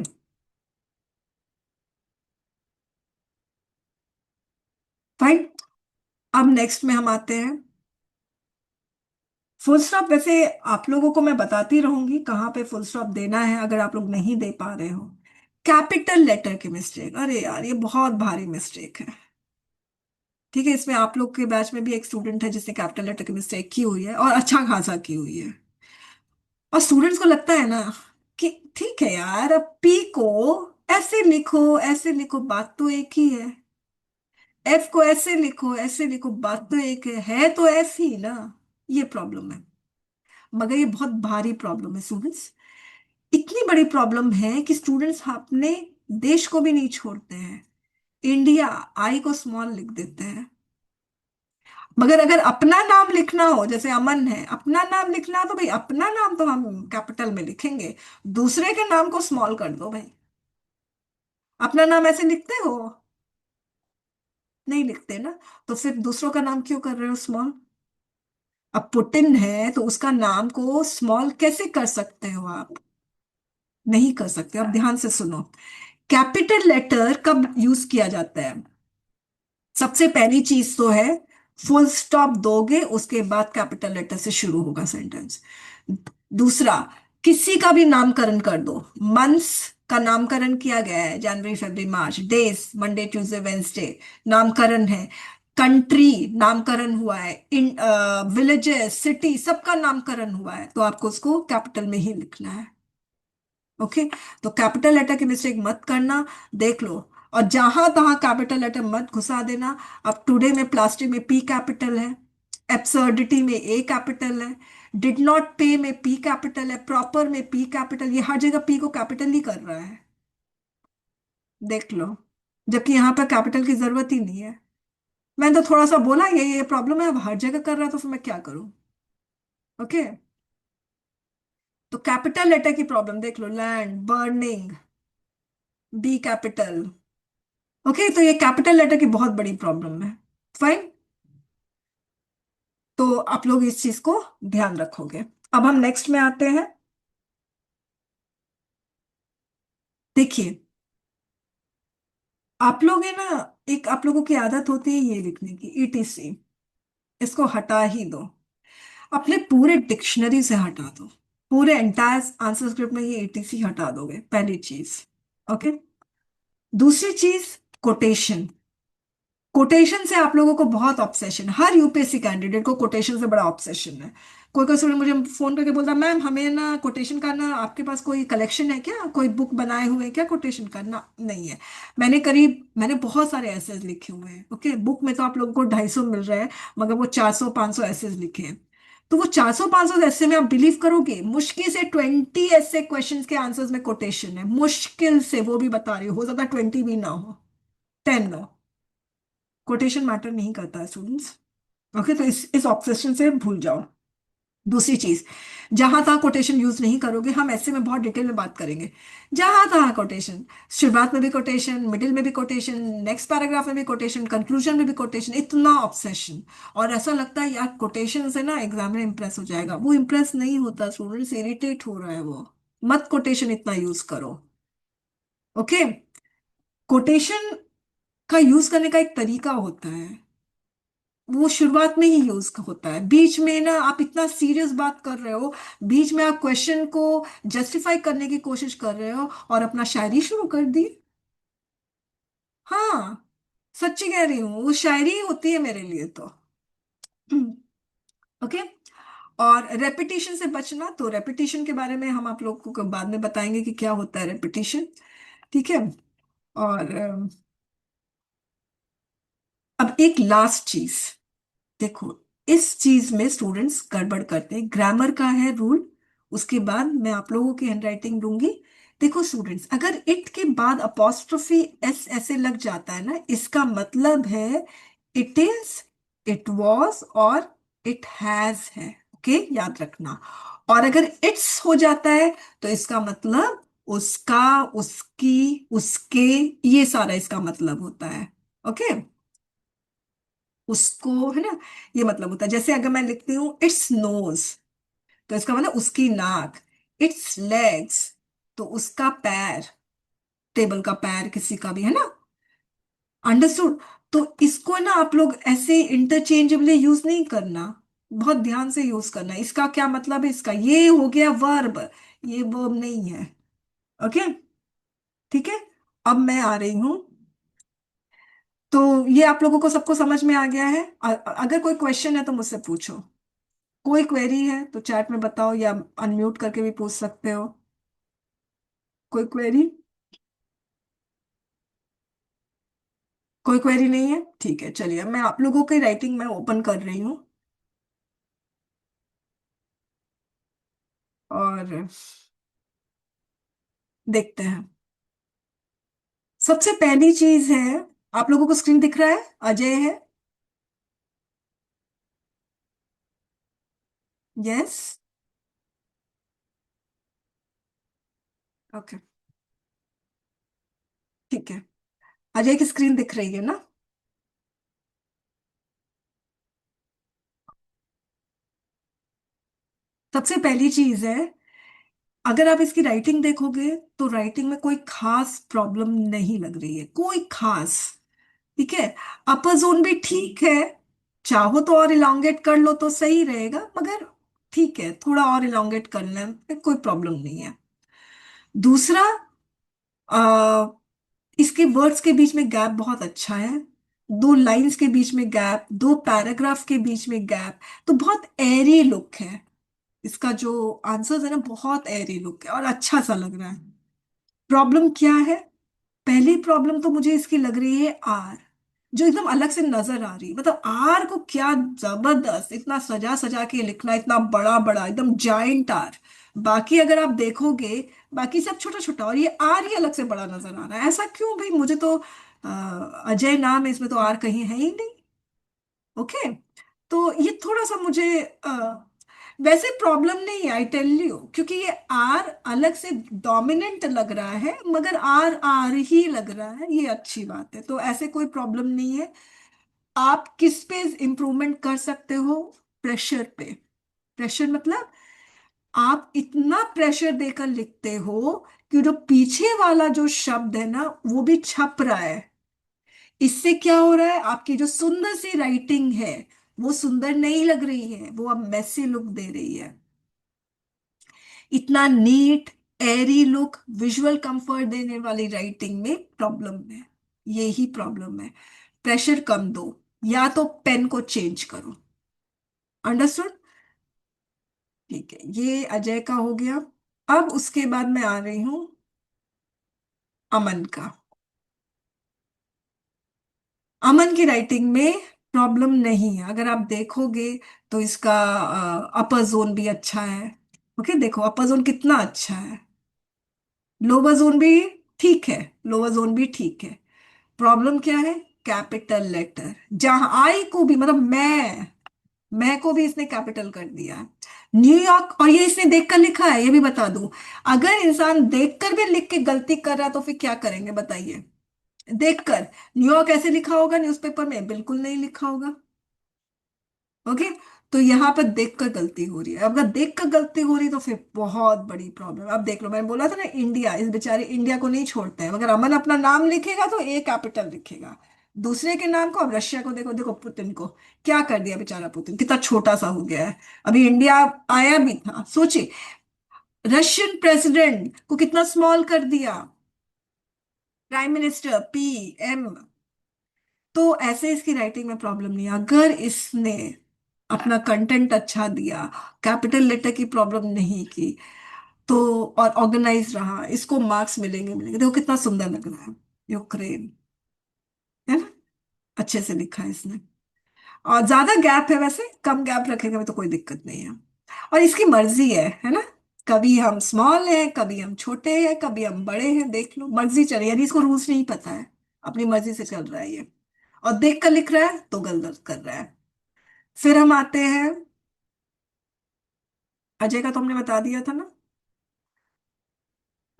S1: fine. अब नेक्स्ट में हम आते हैं फुल स्टॉप। वैसे आप लोगों को मैं बताती रहूंगी कहाँ पे फुल स्टॉप देना है अगर आप लोग नहीं दे पा रहे हो। कैपिटल लेटर की मिस्टेक, अरे यार ये बहुत भारी मिस्टेक है। ठीक है, इसमें आप लोग के बैच में भी एक स्टूडेंट है जिसने कैपिटल लेटर की मिस्टेक की हुई है, और अच्छा खासा की हुई है। और स्टूडेंट्स को लगता है ना कि ठीक है यार, अब पी को ऐसे लिखो, ऐसे लिखो, बात तो एक ही है। एफ को ऐसे लिखो, ऐसे लिखो, बात तो एक है तो एफ ही ना। ये प्रॉब्लम है, मगर ये बहुत भारी प्रॉब्लम है स्टूडेंट्स। इतनी बड़ी प्रॉब्लम है कि स्टूडेंट्स अपने देश को भी नहीं छोड़ते हैं। इंडिया, आई को स्मॉल लिख देते हैं। मगर अगर अपना नाम लिखना हो, जैसे अमन है, अपना नाम लिखना हो तो भाई अपना नाम तो हम कैपिटल में लिखेंगे, दूसरे के नाम को स्मॉल कर दो भाई। अपना नाम ऐसे लिखते हो? नहीं लिखते ना, तो फिर दूसरों का नाम क्यों कर रहे हो स्मॉल? अब पुटिन है तो उसका नाम को स्मॉल कैसे कर सकते हो आप? नहीं कर सकते। अब ध्यान से सुनो, कैपिटल लेटर कब यूज किया जाता है? सबसे पहली चीज तो है, फुल स्टॉप दोगे उसके बाद कैपिटल लेटर से शुरू होगा सेंटेंस। दूसरा, किसी का भी नामकरण कर दो। मंथ्स का नामकरण किया गया है, जनवरी फरवरी मार्च। डेज, मंडे ट्यूसडे वेंसडे, नामकरण है। कंट्री नामकरण हुआ है, इन विलेजेस सिटी सबका नामकरण हुआ है, तो आपको उसको कैपिटल में ही लिखना है। ओके, तो कैपिटल लेटर की मिस्टेक मत करना, देख लो। और जहां तहां कैपिटल लेटर मत घुसा देना। अब टुडे में प्लास्टिक में पी कैपिटल है, एब्सर्डिटी में ए कैपिटल है, डिड नॉट पे में पी कैपिटल है, प्रॉपर में पी कैपिटल, ये हर जगह पी को कैपिटल ही कर रहा है, देख लो। जबकि यहां पर कैपिटल की जरूरत ही नहीं है। मैंने तो थोड़ा सा बोला ये प्रॉब्लम है, अब हर जगह कर रहा है तो फिर मैं क्या करूं? ओके, तो कैपिटल लेटर की प्रॉब्लम देख लो, land burning, B capital. Okay, तो ये कैपिटल लेटर की बहुत बड़ी प्रॉब्लम है। फाइन, तो आप लोग इस चीज को ध्यान रखोगे। अब हम नेक्स्ट में आते हैं। देखिए, आप लोग है ना, एक आप लोगों की आदत होती है ये लिखने की, ईटीसी। इसको हटा ही दो, अपने पूरे डिक्शनरी से हटा दो। पूरे एंटायर आंसर स्क्रिप्ट में ये ईटीसी हटा दोगे, पहली चीज। ओके, दूसरी चीज, कोटेशन। कोटेशन से आप लोगों को बहुत ऑब्सेशन, हर यूपीएससी कैंडिडेट को कोटेशन से बड़ा ऑब्सेशन है। कोई कोई स्टूडेंट मुझे फोन करके बोलता, मैम हमें ना कोटेशन का ना, आपके पास कोई कलेक्शन है क्या, कोई बुक बनाए हुए हैं क्या कोटेशन का ना? नहीं है। मैंने बहुत सारे ऐसेज लिखे हुए हैं। ओके, बुक में तो आप लोगों को 250 मिल रहा है, मगर वो 400 500 ऐसेज लिखे हैं। तो वो 400 500 ऐसे में आप बिलीव करोगे, मुश्किल से 20 ऐसे क्वेश्चन के आंसर्स में कोटेशन है, मुश्किल से, वो भी बता रही हो सकता 20 भी ना हो, 10 हो। कोटेशन मैटर नहीं करता है स्टूडेंट्स। ओके, तो इस ऑब्सेशन से भूल जाओ। दूसरी चीज, जहां तहां कोटेशन यूज नहीं करोगे। हम ऐसे में बहुत डिटेल में बात करेंगे। जहां तहां कोटेशन, शुरुआत में भी कोटेशन, मिडिल में भी कोटेशन, नेक्स्ट पैराग्राफ में भी कोटेशन, कंक्लूजन में भी कोटेशन, इतना ऑब्सेशन। और ऐसा लगता है यार कोटेशन से ना एग्जामिनर इंप्रेस हो जाएगा, वो इंप्रेस नहीं होता, स्टूडेंट्स इरिटेट हो रहा है वो। मत कोटेशन इतना यूज करो। ओके, कोटेशन का यूज करने का एक तरीका होता है, वो शुरुआत में ही यूज होता है। बीच में ना आप इतना सीरियस बात कर रहे हो, बीच में आप क्वेश्चन को जस्टिफाई करने की कोशिश कर रहे हो और अपना शायरी शुरू कर दी। हाँ, सच्ची कह रही हूँ, वो शायरी ही होती है मेरे लिए तो। ओके। और रेपिटेशन से बचना, तो रेपिटेशन के बारे में हम आप लोग को बाद में बताएंगे कि क्या होता है रेपिटेशन। ठीक है। और अब एक लास्ट चीज, देखो, इस चीज में स्टूडेंट्स गड़बड़ करते हैं। ग्रामर का है रूल, उसके बाद मैं आप लोगों की हैंडराइटिंग दूंगी। देखो स्टूडेंट्स, अगर इट के बाद अपोस्ट्रोफी एस ऐसे लग जाता है ना, इसका मतलब है इट इज, इट वॉज और इट हैज है। ओके, याद रखना। और अगर इट्स हो जाता है तो इसका मतलब उसका, उसकी, उसके, ये सारा इसका मतलब होता है। ओके, उसको, है ना, ये मतलब होता है। जैसे अगर मैं लिखती हूँ इट्स नोज, तो इसका मतलब उसकी नाक। इट्स लेग्स, तो उसका पैर, टेबल का पैर किसी का भी, है ना। अंडरस्टूड। तो इसको ना आप लोग ऐसे इंटरचेंजेबली यूज नहीं करना, बहुत ध्यान से यूज करना। इसका क्या मतलब है, इसका ये हो गया वर्ब, ये वर्ब नहीं है। ओके, ठीक है। अब मैं आ रही हूं, तो ये आप लोगों को सबको समझ में आ गया है। अगर कोई क्वेश्चन है तो मुझसे पूछो। कोई क्वेरी है तो चैट में बताओ, या अनम्यूट करके भी पूछ सकते हो। कोई क्वेरी? कोई क्वेरी नहीं है, ठीक है। चलिए, अब मैं आप लोगों की राइटिंग में ओपन कर रही हूँ, और देखते हैं। सबसे पहली चीज है, आप लोगों को स्क्रीन दिख रहा है? अजय है? यस। ओके, ठीक है। अजय की स्क्रीन दिख रही है ना? सबसे पहली चीज है, अगर आप इसकी राइटिंग देखोगे तो राइटिंग में कोई खास प्रॉब्लम नहीं लग रही है, कोई खास। ठीक है। अपर जोन भी ठीक है, चाहो तो और इलांगेट कर लो तो सही रहेगा, मगर ठीक है, थोड़ा और इलांगेट करने में कोई प्रॉब्लम नहीं है। दूसरा, आ, इसके वर्ड्स के बीच में गैप बहुत अच्छा है। दो लाइंस के बीच में गैप, दो पैराग्राफ के बीच में गैप, तो बहुत एरी लुक है इसका। जो आंसर्स है ना, बहुत एरी लुक है और अच्छा सा लग रहा है। प्रॉब्लम क्या है? पहली प्रॉब्लम तो मुझे इसकी लग रही है आर, जो एकदम अलग से नजर आ रही है। मतलब आर को क्या जबरदस्त, इतना सजा सजा के लिखना, इतना बड़ा बड़ा, एकदम जाइंट आर। बाकी अगर आप देखोगे, बाकी सब छोटा छोटा, और ये आर ही अलग से बड़ा नजर आ रहा है। ऐसा क्यों भाई? मुझे तो अजय नाम है, इसमें तो आर कहीं है ही नहीं। ओके, तो ये थोड़ा सा मुझे वैसे प्रॉब्लम नहीं है, आई टेल यू, क्योंकि ये आर अलग से डोमिनेंट लग रहा है, मगर आर आर ही लग रहा है, ये अच्छी बात है। तो ऐसे कोई प्रॉब्लम नहीं है। आप किस पे इम्प्रूवमेंट कर सकते हो? प्रेशर पे। प्रेशर मतलब आप इतना प्रेशर देकर लिखते हो कि जो पीछे वाला जो शब्द है ना, वो भी छप रहा है। इससे क्या हो रहा है, आपकी जो सुंदर सी राइटिंग है वो सुंदर नहीं लग रही है, वो अब मैसी लुक दे रही है। इतना नीट, एरी लुक, विजुअल कंफर्ट देने वाली राइटिंग में प्रॉब्लम है। यही प्रॉब्लम है। प्रेशर कम दो, या तो पेन को चेंज करो। अंडरस्टूड? ठीक है, ये अजय का हो गया। अब उसके बाद मैं आ रही हूं अमन का। अमन की राइटिंग में प्रॉब्लम नहीं है, अगर आप देखोगे तो इसका अपर जोन भी अच्छा है। ओके, देखो अपर जोन कितना अच्छा है। लोअर जोन भी ठीक है, लोअर जोन भी ठीक है। प्रॉब्लम क्या है? कैपिटल लेटर, जहां आई को भी, मतलब मैं, मैं को भी इसने कैपिटल कर दिया है। न्यूयॉर्क, और ये इसने देखकर लिखा है, ये भी बता दूं। अगर इंसान देखकर भी लिख के गलती कर रहा है तो फिर क्या करेंगे बताइए। देखकर न्यूयॉर्क ऐसे लिखा होगा न्यूज़पेपर में? बिल्कुल नहीं लिखा होगा। ओके। तो यहाँ पर देखकर गलती हो रही है। अगर देखकर गलती हो रही तो फिर बहुत बड़ी प्रॉब्लम। अब देख लो, मैंने बोला था ना, इंडिया, इस बेचारे इंडिया को नहीं छोड़ते हैं। अगर अमन अपना नाम लिखेगा तो ए कैपिटल लिखेगा, दूसरे के नाम को। अब रशिया को देखो, देखो पुतिन को क्या कर दिया बेचारा। पुतिन कितना छोटा सा हो गया है। अभी इंडिया आया भी था, सोचिए, रशियन प्रेसिडेंट को कितना स्मॉल कर दिया। Prime minister, P M. तो ऐसे इसकी राइटिंग में प्रॉब्लम नहीं है अगर इसने अपना कंटेंट अच्छा दिया, कैपिटल लेटर की प्रॉब्लम नहीं की, तो और ऑर्गेनाइज रहा, इसको मार्क्स मिलेंगे मिलेंगे। देखो कितना सुंदर लग रहा है, यूक्रेन, है ना? अच्छे से लिखा है इसने। और ज्यादा गैप है, वैसे कम गैप रखेंगे तो कोई दिक्कत नहीं है। और इसकी मर्जी है ना? कभी हम स्मॉल हैं, कभी हम छोटे हैं, कभी हम बड़े हैं, देख लो मर्जी चले, यानी इसको रूल्स नहीं पता है, अपनी मर्जी से चल रहा है ये। और देख कर लिख रहा है तो गलत कर रहा है। फिर हम आते हैं, अजय का तो हमने बता दिया था ना।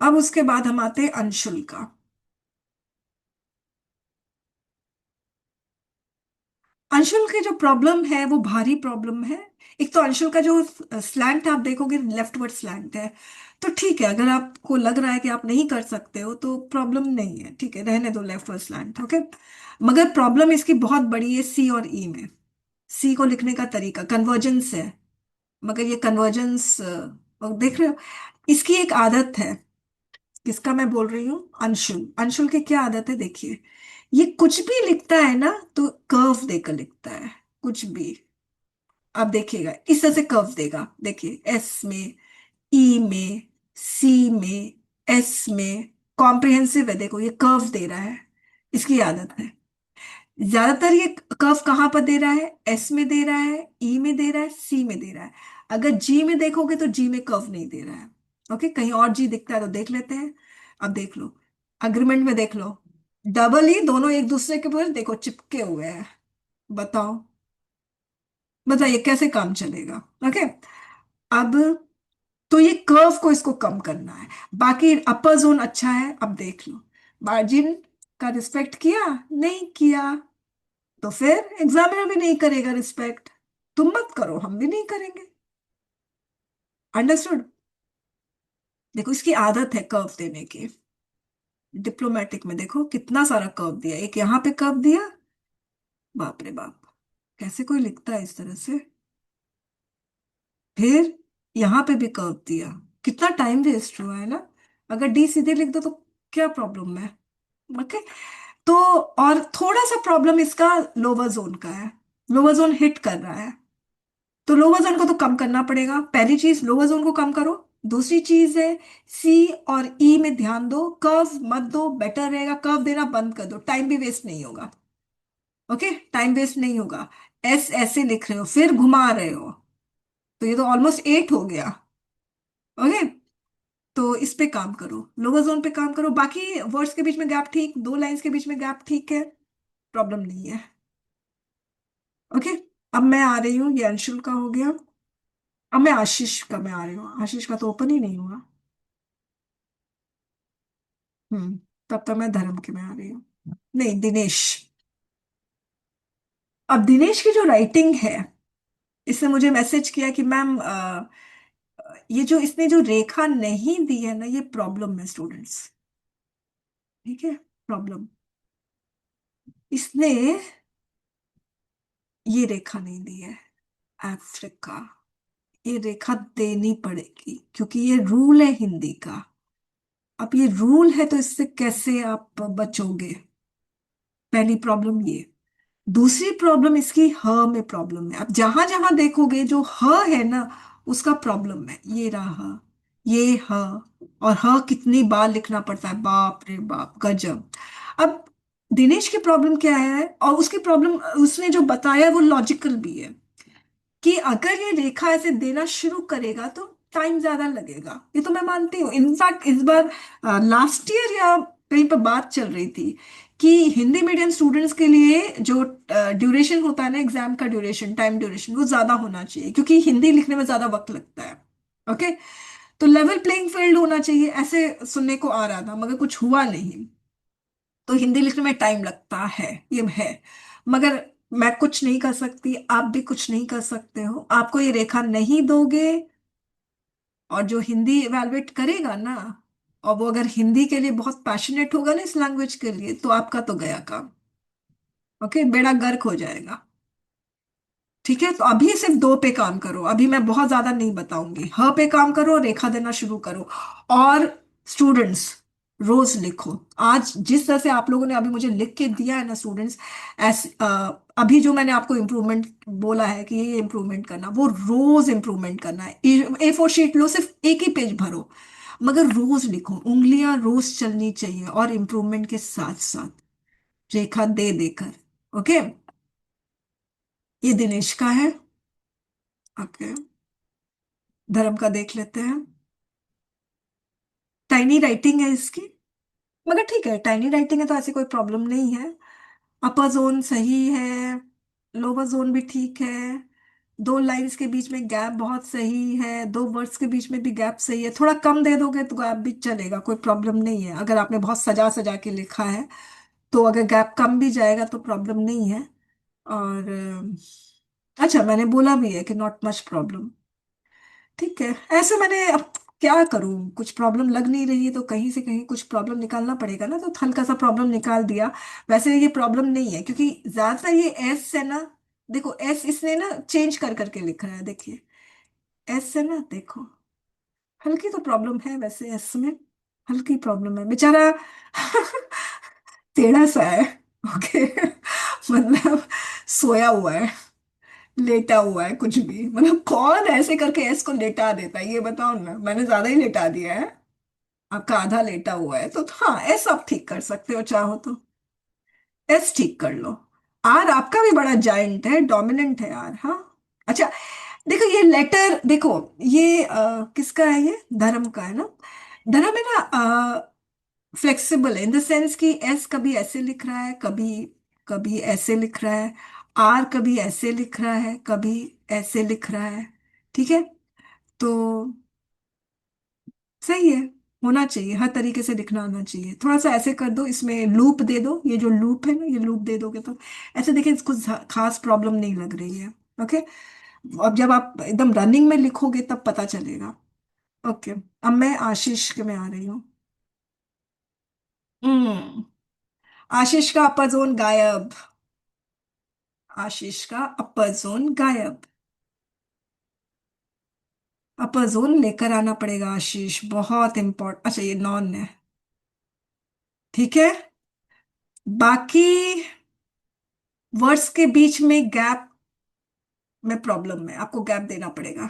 S1: अब उसके बाद हम आते हैं अंशुल का। अंशुल के जो प्रॉब्लम है वो भारी प्रॉब्लम है। एक तो अंशुल का जो स्लैंट आप देखोगे, लेफ्टवर्ड स्लैंट है। तो ठीक है, अगर आपको लग रहा है कि आप नहीं कर सकते हो तो प्रॉब्लम नहीं है, ठीक है, रहने दो लेफ्टवर्ड स्लैंट, ओके। मगर प्रॉब्लम इसकी बहुत बड़ी है सी और ई में। सी को लिखने का तरीका कन्वर्जेंस है, मगर ये कन्वर्जेंस देख रहे हो, इसकी एक आदत है। किसका मैं बोल रही हूँ? अंशुल। अंशुल की क्या आदत है देखिए, ये कुछ भी लिखता है ना तो कर्व देकर लिखता है, कुछ भी। आप देखिएगा इस तरह से कर्व देगा, देखिए, एस में, ई में, सी में, एस में, कॉम्प्रिहेंसिव है, देखो ये कर्व दे रहा है, इसकी आदत है। ज्यादातर ये कर्व कहाँ पर दे रहा है? एस में दे रहा है, ई में दे रहा है, सी में दे रहा है। अगर जी में देखोगे तो जी में कर्व नहीं दे रहा है। ओके, कहीं और जी दिखता है तो देख लेते हैं। अब देख लो, अग्रीमेंट में देख लो, डबल ई दोनों एक दूसरे के ऊपर देखो चिपके हुए हैं। बताओ, बताइए कैसे काम चलेगा? ओके। अब तो ये कर्व को इसको कम करना है। बाकी अपर जोन अच्छा है, अब देख लो, मार्जिन का रिस्पेक्ट किया? नहीं किया। तो फिर एग्जामिनर भी नहीं करेगा रिस्पेक्ट। तुम मत करो, हम भी नहीं करेंगे। अंडरस्टूड? देखो इसकी आदत है कर्व देने की। डिप्लोमेटिक में देखो कितना सारा कर्व दिया, एक यहाँ पे कर्व दिया, बाप रे बाप, कैसे कोई लिखता है इस तरह से। फिर यहाँ पे भी कर्व दिया, कितना टाइम वेस्ट हुआ है ना। अगर डी सीधे लिख दो तो क्या प्रॉब्लम है? ओके। तो और थोड़ा सा प्रॉब्लम इसका लोअर जोन का है, लोअर जोन हिट कर रहा है। तो लोअर जोन को तो कम करना पड़ेगा, पहली चीज लोअर जोन को कम करो। दूसरी चीज है, सी और ई में ध्यान दो, कर्व मत दो, बेटर रहेगा। कर्व देना बंद कर दो, टाइम भी वेस्ट नहीं होगा। ओके, टाइम वेस्ट नहीं होगा। एस ऐसे लिख रहे हो फिर घुमा रहे हो, तो ये तो ऑलमोस्ट 8 हो गया। ओके। तो इस पे काम करो, लोअर जोन पे काम करो। बाकी वर्ड्स के बीच में गैप ठीक, दो लाइंस के बीच में गैप ठीक है, प्रॉब्लम नहीं है। ओके। अब मैं आ रही हूँ, ये अंशुल का हो गया। अब मैं आशीष का में आ रही हूँ, आशीष का तो ओपन ही नहीं हुआ। तब तक मैं धर्म के में आ रही हूँ। नहीं, दिनेश। अब दिनेश की जो राइटिंग है, इसने मुझे मैसेज किया कि मैम, ये जो इसने जो रेखा नहीं दी है ना, ये प्रॉब्लम है स्टूडेंट्स। ठीक है, प्रॉब्लम। इसने ये रेखा नहीं दी है, अफ्रीका। ये रेखा देनी पड़ेगी क्योंकि ये रूल है हिंदी का। अब ये रूल है तो इससे कैसे आप बचोगे? पहली प्रॉब्लम ये। दूसरी प्रॉब्लम इसकी ह में प्रॉब्लम है। अब जहां जहां देखोगे जो ह है ना, उसका प्रॉब्लम है। ये रहा ह, ये ह, और ह कितनी बार लिखना पड़ता है, बाप रे बाप, गजब। अब दिनेश की प्रॉब्लम क्या है, और उसकी प्रॉब्लम उसने जो बताया वो लॉजिकल भी है, कि अगर ये रेखा ऐसे देना शुरू करेगा तो टाइम ज्यादा लगेगा। ये तो मैं मानती हूँ। इनफैक्ट इस बार लास्ट ईयर या कहीं पर बात चल रही थी कि हिंदी मीडियम स्टूडेंट्स के लिए जो ड्यूरेशन होता है ना, एग्जाम का ड्यूरेशन, टाइम ड्यूरेशन वो ज्यादा होना चाहिए, क्योंकि हिंदी लिखने में ज्यादा वक्त लगता है। ओके। तो लेवल प्लेइंग फील्ड होना चाहिए, ऐसे सुनने को आ रहा था मगर कुछ हुआ नहीं। तो हिंदी लिखने में टाइम लगता है, ये है। मगर मैं कुछ नहीं कर सकती, आप भी कुछ नहीं कर सकते हो। आपको ये रेखा नहीं दोगे, और जो हिंदी इवेलुएट करेगा ना, और वो अगर हिंदी के लिए बहुत पैशनेट होगा ना, इस लैंग्वेज के लिए, तो आपका तो गया काम। ओके, बेड़ा गर्क हो जाएगा। ठीक है, तो अभी सिर्फ दो पे काम करो, अभी मैं बहुत ज्यादा नहीं बताऊंगी। ह पे काम करो, रेखा देना शुरू करो। और स्टूडेंट्स, रोज लिखो। आज जिस तरह से आप लोगों ने अभी मुझे लिख के दिया है ना स्टूडेंट्स, अभी जो मैंने आपको इम्प्रूवमेंट बोला है कि ये इम्प्रूवमेंट करना, वो रोज इम्प्रूवमेंट करना है। A4 शीट लो, सिर्फ एक ही पेज भरो, मगर रोज लिखो, उंगलियां रोज चलनी चाहिए, और इम्प्रूवमेंट के साथ साथ रेखा दे देकर। ओके। ये दिनेश का है। ओके, धर्म का देख लेते हैं। टाइनी राइटिंग है इसकी, मगर ठीक है, टाइनी राइटिंग है तो ऐसी कोई प्रॉब्लम नहीं है। अपर जोन सही है, लोअर जोन भी ठीक है, दो लाइंस के बीच में गैप बहुत सही है, दो वर्ड्स के बीच में भी गैप सही है। थोड़ा कम दे दोगे तो गैप भी चलेगा, कोई प्रॉब्लम नहीं है। अगर आपने बहुत सजा सजा के लिखा है तो अगर गैप कम भी जाएगा तो प्रॉब्लम नहीं है। और अच्छा, मैंने बोला भी है कि नॉट मच प्रॉब्लम। ठीक है, ऐसे मैंने अब क्या करूं, कुछ प्रॉब्लम लग नहीं रही है तो कहीं से कहीं कुछ प्रॉब्लम निकालना पड़ेगा ना, तो हल्का सा प्रॉब्लम निकाल दिया। वैसे ये प्रॉब्लम नहीं है, क्योंकि ज्यादातर ये एस है ना। देखो एस इसने ना चेंज कर करके लिखा है, देखिए। एस है ना, देखो। हल्की तो प्रॉब्लम है वैसे एस में, हल्की प्रॉब्लम है बेचारा। टेढ़ा सा है। ओके। मतलब सोया हुआ है, लेटा हुआ है, कुछ भी, मतलब कौन ऐसे करके एस को लेटा देता है, ये बताओ ना, मैंने ज्यादा ही लेटा दिया है। आपका आधा लेटा हुआ है, तो हाँ, एस आप ठीक कर सकते हो चाहो तो। एस ठीक कर लो। आर आपका भी बड़ा जाइंट है, डोमिनेंट है आर, हाँ। अच्छा, देखो ये लेटर देखो, ये किसका है, ये धर्म का है ना। धर्म है ना, फ्लेक्सिबल है इन द सेंस कि एस कभी ऐसे लिख रहा है, कभी कभी ऐसे लिख रहा है। आर कभी ऐसे लिख रहा है, कभी ऐसे लिख रहा है। ठीक है, तो सही है। होना चाहिए, हर तरीके से लिखना आना चाहिए। थोड़ा सा ऐसे कर दो, इसमें लूप दे दो, ये जो लूप है ना, ये लूप दे दोगे तो ऐसे देखिए, इसको खास प्रॉब्लम नहीं लग रही है। ओके। अब जब आप एकदम रनिंग में लिखोगे तब पता चलेगा। ओके। अब मैं आशीष के में आ रही हूँ। हम्म। आशीष का अपर जोन गायब। आशीष का अपर जोन गायब। अपर जोन लेकर आना पड़ेगा आशीष, बहुत इंपॉर्टेंट। अच्छा, ये नॉन है। ठीक है। बाकी वर्ड्स के बीच में गैप में प्रॉब्लम है, आपको गैप देना पड़ेगा।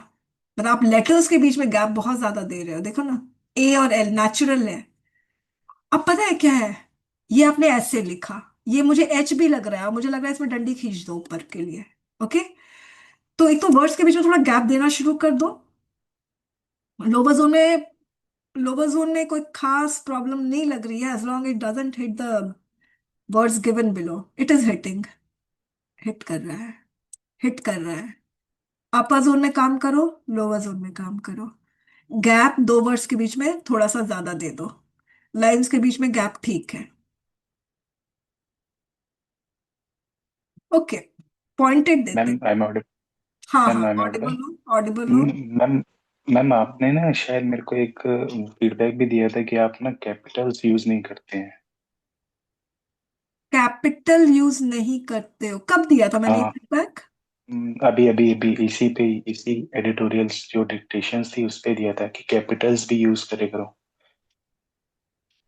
S1: मतलब आप लेटर्स के बीच में गैप बहुत ज्यादा दे रहे हो, देखो ना। ए और एल नेचुरल है। अब पता है क्या है, ये आपने ऐसे लिखा, ये मुझे एच भी लग रहा है, और मुझे लग रहा है इसमें डंडी खींच दो ऊपर के लिए। ओके। तो एक तो वर्ड्स के बीच में थोड़ा गैप देना शुरू कर दो। लोअर जोन में, लोअर जोन में कोई खास प्रॉब्लम नहीं लग रही है, as long it doesn't hit the words given below, it is hitting. Hit कर रहा है, हिट कर रहा है। अपर जोन में काम करो, लोअर जोन में काम करो। गैप दो वर्ड्स के बीच में थोड़ा सा ज्यादा दे दो, लाइंस के बीच में गैप ठीक है। ओके, पॉइंटेड देते।
S2: Ma'am I am audible.
S1: हाँ
S2: मैम
S1: हाँ,
S2: आई एम ऑडिबल।
S1: ऑडिबल हो, ऑडिबल हो।
S2: मैम, मैम आपने ना शायद मेरे को एक फीडबैक भी दिया था कि आप ना कैपिटल्स यूज नहीं करते हैं।
S1: कैपिटल यूज नहीं करते हो, कब दिया था मैंने ये
S2: हाँ।
S1: फीडबैक?
S2: अभी अभी अभी इसी पे, इसी एडिटोरियल्स जो डिक्टेशंस थी उस पे दिया था कि कैपिटल्स भी यूज करे करो।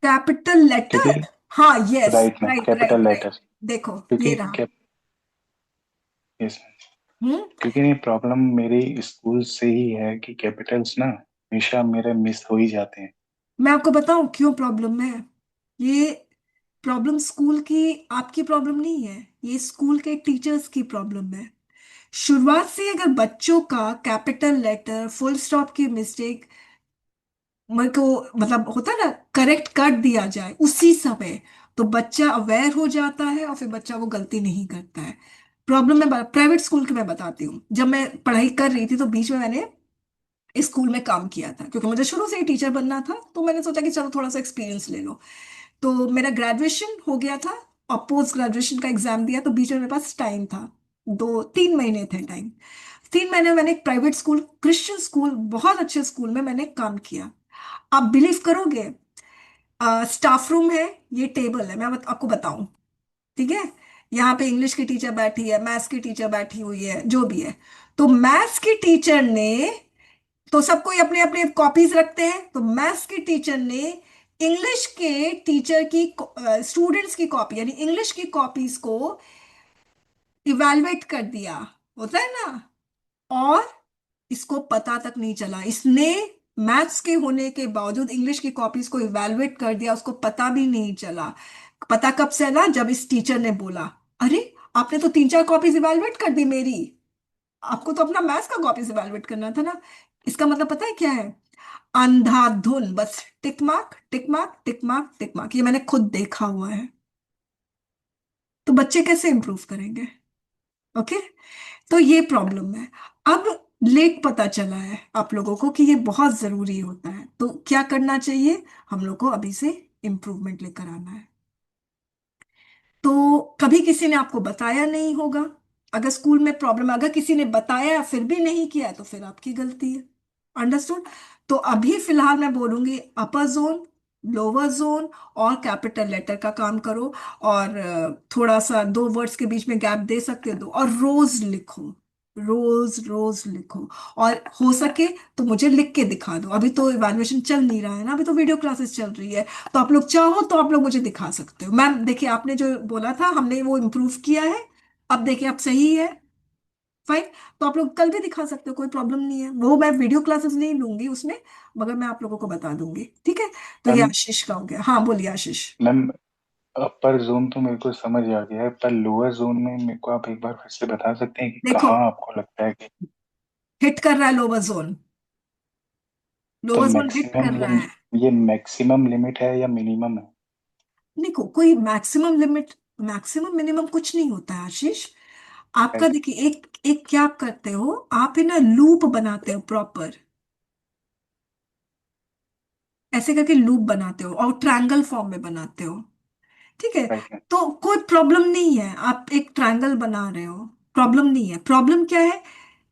S1: कैपिटल
S2: क्योंकि
S1: लेटर। हाँ, यस,
S2: राइट में
S1: right
S2: capital
S1: right right.
S2: Letter.
S1: देखो ये
S2: क्योंकि
S1: रहा।
S2: Cap yes,
S1: hmm.
S2: क्योंकि ये प्रॉब्लम मेरे स्कूल से ही है कि कैपिटल्स ना हमेशा मेरे मिस हो ही जाते हैं।
S1: मैं आपको बताऊं क्यों प्रॉब्लम है। ये प्रॉब्लम स्कूल की, आपकी प्रॉब्लम नहीं है, ये स्कूल के टीचर्स की प्रॉब्लम है। शुरुआत से अगर बच्चों का कैपिटल लेटर, फुल स्टॉप की मिस्टेक मेरे को, मतलब होता है ना, करेक्ट कर दिया जाए उसी समय, तो बच्चा अवेयर हो जाता है और फिर बच्चा वो गलती नहीं करता है। प्रॉब्लम मैं प्राइवेट स्कूल की मैं बताती हूँ। जब मैं पढ़ाई कर रही थी तो बीच में मैंने इस स्कूल में काम किया था, क्योंकि मुझे शुरू से ही टीचर बनना था, तो मैंने सोचा कि चलो थोड़ा सा एक्सपीरियंस ले लो। तो मेरा ग्रेजुएशन हो गया था और पोस्ट ग्रेजुएशन का एग्जाम दिया, तो बीच में मेरे पास टाइम था, 2-3 महीने थे टाइम। 3 महीने में मैंने एक प्राइवेट स्कूल, क्रिश्चियन स्कूल, बहुत अच्छे स्कूल में मैंने काम किया। आप बिलीव करोगे, स्टाफ रूम है, ये टेबल है, मैं आपको बताऊं, ठीक है। यहाँ पे इंग्लिश की टीचर बैठी है, मैथ्स की टीचर बैठी हुई है, जो भी है। तो मैथ्स की टीचर ने, तो सबको अपने अपने कॉपीज रखते हैं, तो मैथ्स की टीचर ने इंग्लिश के टीचर की, स्टूडेंट्स की कॉपी यानी इंग्लिश की कॉपीज को इवेलुएट कर दिया, होता है ना। और इसको पता तक नहीं चला, इसने मैथ्स के होने के बावजूद इंग्लिश की कॉपीज को इवेलुएट कर दिया, उसको पता भी नहीं चला। पता कब चला, जब इस टीचर ने बोला, अरे आपने तो 3-4 कॉपीज इवेलुएट कर दी मेरी, आपको तो अपना मैथ्स का कॉपीज इवेलुएट करना था ना। इसका मतलब पता है क्या है? अंधाधुन, बस tick mark tick mark tick mark tick mark, ये मैंने खुद देखा हुआ है। तो बच्चे कैसे इंप्रूव करेंगे? ओके। तो ये प्रॉब्लम है। अब लेट पता चला है आप लोगों को कि ये बहुत जरूरी होता है, तो क्या करना चाहिए? हम लोग को अभी से इम्प्रूवमेंट लेकर आना है। तो कभी किसी ने आपको बताया नहीं होगा, अगर स्कूल में प्रॉब्लम, अगर किसी ने बताया फिर भी नहीं किया तो फिर आपकी गलती है। अंडरस्टूड? तो अभी फिलहाल मैं बोलूंगी अपर जोन, लोअर जोन और कैपिटल लेटर का काम करो। और थोड़ा सा 2 वर्ड्स के बीच में गैप दे सकते हो, और रोज लिखो, रोज रोज लिखो। और हो सके तो मुझे लिख के दिखा दो। अभी तो इवैल्यूएशन चल नहीं रहा है ना, अभी तो वीडियो क्लासेस चल रही है। तो आप लोग चाहो तो आप लोग मुझे दिखा सकते हो, मैम देखिए आपने जो बोला था हमने वो इम्प्रूव किया है, अब देखिए अब सही है। फाइन। तो आप लोग कल भी दिखा सकते हो, कोई प्रॉब्लम नहीं है, वो मैं वीडियो क्लासेस नहीं लूंगी उसमें, मगर मैं आप लोगों को बता दूंगी, ठीक है। तो ये
S2: मैम
S1: आशीष का हो गया। हाँ बोलिए आशीष।
S2: मैम अपर जोन तो मेरे को समझ आ गया है, पर लोअर जोन में मेरे को आप एक बार फिर से बता सकते हैं कि
S1: देखो,
S2: कहाँ आपको लगता है कि
S1: हिट कर रहा है लोअर जोन,
S2: तो
S1: लोअर जोन हिट
S2: मैक्सिमम
S1: कर रहा है।
S2: ये मैक्सिमम लिमिट है या मिनिमम है?
S1: देखो कोई मैक्सिमम लिमिट, मैक्सिमम मिनिमम कुछ नहीं होता है आशीष। आपका
S2: ऐसे
S1: देखिए, एक एक क्या आप करते हो, आप है ना लूप बनाते हो प्रॉपर, ऐसे करके लूप बनाते हो और ट्रायंगल फॉर्म में बनाते हो, ठीक है।
S2: Right ma'am.
S1: तो कोई प्रॉब्लम नहीं है, आप एक ट्रायंगल बना रहे हो, प्रॉब्लम नहीं है। प्रॉब्लम क्या है?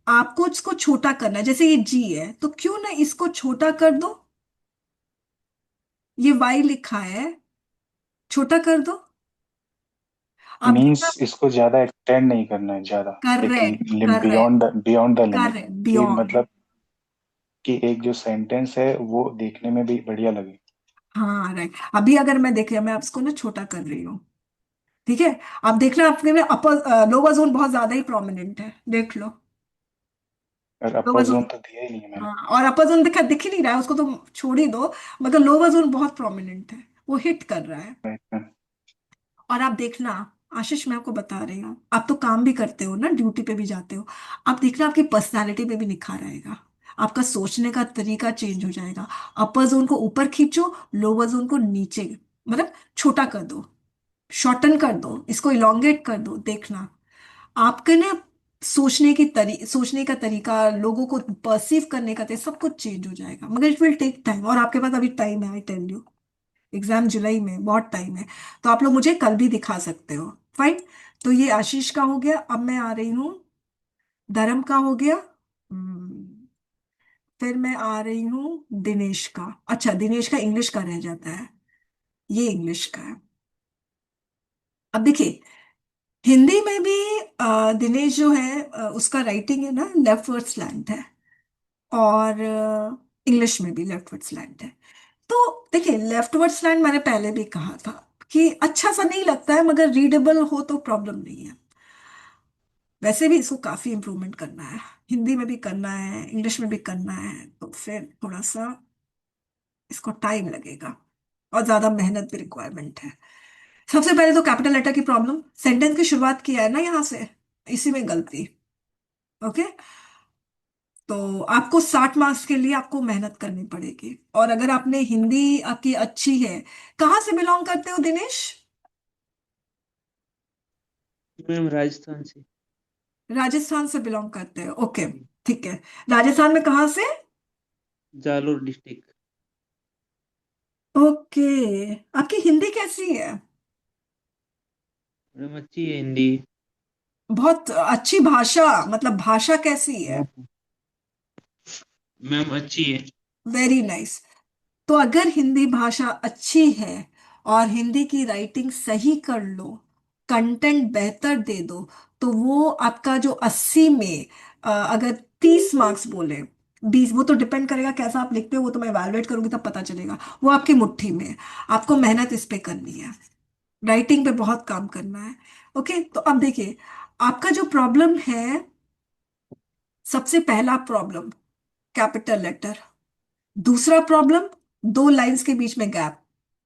S1: आपको इसको छोटा करना है, जैसे ये जी है तो क्यों ना इसको छोटा कर दो, ये वाई लिखा है, छोटा कर दो। आप
S2: मीन्स
S1: देखना।
S2: इसको ज्यादा एक्सटेंड नहीं करना है, ज्यादा एक
S1: correct, correct,
S2: beyond the limit,
S1: correct,
S2: कि
S1: बियॉन्ड।
S2: मतलब कि एक जो सेंटेंस है वो देखने में भी बढ़िया लगे।
S1: हाँ राइट। अभी अगर मैं देखिए, मैं आपको ना छोटा कर रही हूँ, ठीक है। आप देखना, आपके में अपर लोअर जोन बहुत ज्यादा ही प्रोमिनेंट है, देख लो।
S2: और
S1: लोअर
S2: अपर
S1: जोन,
S2: जोन तो दिया ही नहीं है मैंने।
S1: हाँ, और अपर जोन दिख ही नहीं रहा है, उसको तो छोड़ ही दो। मगर लोअर जोन बहुत प्रोमिनेंट है, वो हिट कर रहा है।
S2: Right ma'am.
S1: और आप देखना आशीष, मैं आपको बता रही हूँ, आप तो काम भी करते हो ना, ड्यूटी पे भी जाते हो, आप देखना आपकी पर्सनालिटी पे भी निखार आएगा, आपका सोचने का तरीका चेंज हो जाएगा। अपर जोन को ऊपर खींचो, लोअर जोन को नीचे, मतलब छोटा कर दो, शॉर्टन कर दो, इसको इलोंगेट कर दो, देखना आपके ना सोचने का तरीका, लोगों को परसीव करने का तरीका, सब कुछ चेंज हो जाएगा। मगर इट विल टेक टाइम, और आपके पास अभी टाइम है, आई टेल यू, एग्जाम जुलाई में, बहुत टाइम है। तो आप लोग मुझे कल भी दिखा सकते हो। फाइन। तो ये आशीष का हो गया, अब मैं आ रही हूँ, धर्म का हो गया। फिर मैं आ रही हूँ दिनेश का। अच्छा, दिनेश का इंग्लिश का रह जाता है, ये इंग्लिश का है। अब देखिए, हिंदी में भी दिनेश जो है, उसका राइटिंग है ना लेफ्ट वर्ड स्लैंट है, और इंग्लिश में भी लेफ्ट वर्ड स्लैंट है। तो देखिए, लेफ्ट वर्ड स्लैंट मैंने पहले भी कहा था कि अच्छा सा नहीं लगता है, मगर रीडेबल हो तो प्रॉब्लम नहीं है। वैसे भी इसको काफी इंप्रूवमेंट करना है, हिंदी में भी करना है, इंग्लिश में भी करना है, तो फिर थोड़ा सा इसको टाइम लगेगा, और ज्यादा मेहनत भी रिक्वायरमेंट है। सबसे पहले तो कैपिटल लेटर की प्रॉब्लम, सेंटेंस की शुरुआत किया है ना यहाँ से, इसी में गलती। ओके। तो आपको 60 मार्क्स के लिए आपको मेहनत करनी पड़ेगी। और अगर आपने हिंदी आपकी अच्छी है, कहाँ से बिलोंग करते हो दिनेश?
S3: मैम राजस्थान से।
S1: राजस्थान से बिलोंग करते हैं, ओके। ठीक है। राजस्थान में कहाँ से?
S3: जालोर डिस्ट्रिक्ट।
S1: ओके। आपकी हिंदी कैसी है?
S3: मैम अच्छी है हिंदी।
S1: बहुत अच्छी भाषा, मतलब भाषा कैसी है?
S3: मैम अच्छी है।
S1: Very nice. तो अगर हिंदी भाषा अच्छी है और हिंदी की राइटिंग सही कर लो, कंटेंट बेहतर दे दो, तो वो आपका जो 80 में अगर 30 मार्क्स बोले, 20, वो तो डिपेंड करेगा कैसा आप लिखते हो, वो तो मैं इवैल्यूएट करूंगी तब पता चलेगा। वो आपकी मुट्ठी में है। आपको मेहनत इस पे करनी है, राइटिंग पे बहुत काम करना है। ओके, तो अब देखिए, आपका जो प्रॉब्लम है, सबसे पहला प्रॉब्लम कैपिटल लेटर। दूसरा प्रॉब्लम, दो लाइंस के बीच में गैप।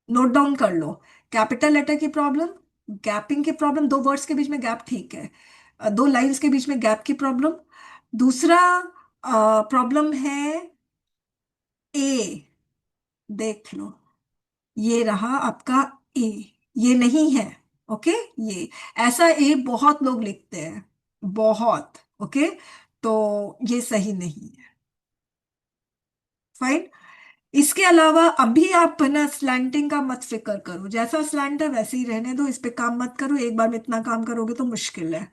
S1: नोट डाउन कर लो। कैपिटल लेटर की प्रॉब्लम, गैपिंग की प्रॉब्लम, दो वर्ड्स के बीच में गैप, ठीक है। दो लाइंस के बीच में गैप की प्रॉब्लम। दूसरा प्रॉब्लम है ए। देख लो, ये रहा आपका ए, ये नहीं है। ओके, ये ऐसा ए बहुत लोग लिखते हैं, बहुत। ओके, तो ये सही नहीं है। फाइन। इसके अलावा अभी आप ना स्लैंटिंग का मत फिक्र करो, जैसा स्लैंट है वैसे ही रहने दो, इस पे काम मत करो। एक बार में इतना काम करोगे तो मुश्किल है।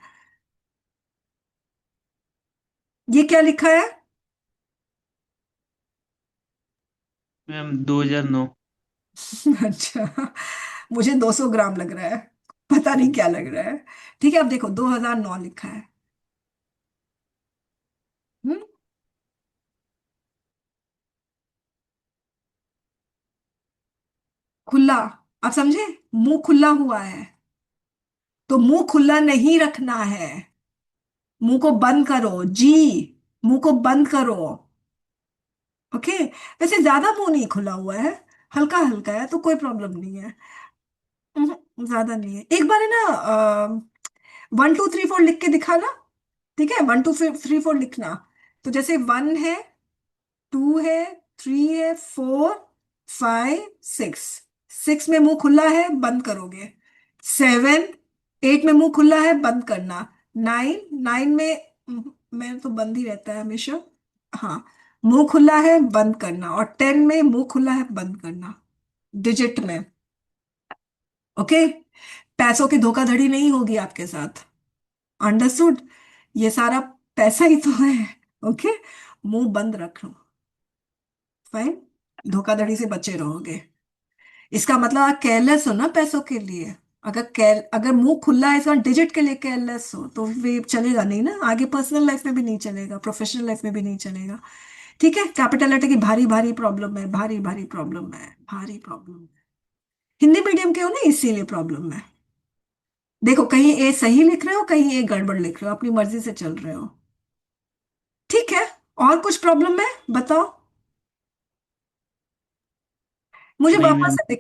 S1: ये क्या लिखा है?
S3: मैम 2009।
S1: अच्छा, मुझे 200 ग्राम लग रहा है, पता नहीं क्या लग रहा है। ठीक है, अब देखो 2009 लिखा है। हम्म। खुला, आप समझे? मुंह खुला हुआ है, तो मुंह खुला नहीं रखना है। मुंह को बंद करो जी, मुंह को बंद करो। ओके। वैसे ज्यादा मुंह नहीं खुला हुआ है, हल्का हल्का है, तो कोई प्रॉब्लम नहीं है। ज्यादा नहीं है। एक बार है ना, 1 2 3 4 लिख के दिखाना। ठीक है, 1 2 3 4 लिखना। तो जैसे 1 है, 2 है, 3 है, 4 5 6। 6 में मुंह खुला है, बंद करोगे। 7 8 में मुंह खुला है, बंद करना। 9 में मैं तो बंद ही रहता है हमेशा। हाँ, मुंह खुला है, बंद करना। और 10 में मुंह खुला है, बंद करना, डिजिट में। ओके। पैसों की धोखाधड़ी नहीं होगी आपके साथ। अंडरस्टूड? ये सारा पैसा ही तो है। ओके, मुंह बंद रखो। फाइन। धोखाधड़ी से बचे रहोगे। इसका मतलब आप केयरलेस हो ना पैसों के लिए। अगर मुंह खुला है, इसका डिजिट के लिए केयरलेस हो, तो फिर चलेगा नहीं ना आगे, पर्सनल लाइफ में भी नहीं चलेगा, प्रोफेशनल लाइफ में भी नहीं चलेगा। ठीक है, कैपिटल लेटर की भारी भारी प्रॉब्लम है, भारी भारी प्रॉब्लम है, भारी प्रॉब्लम है। हिंदी मीडियम के हो ना, इसीलिए प्रॉब्लम है। देखो, कहीं ए सही लिख रहे हो, कहीं ए गड़बड़ लिख रहे हो, अपनी मर्जी से चल रहे हो। ठीक है। और कुछ प्रॉब्लम है? बताओ। मुझे
S3: नहीं
S1: वापस
S3: मैम।
S1: से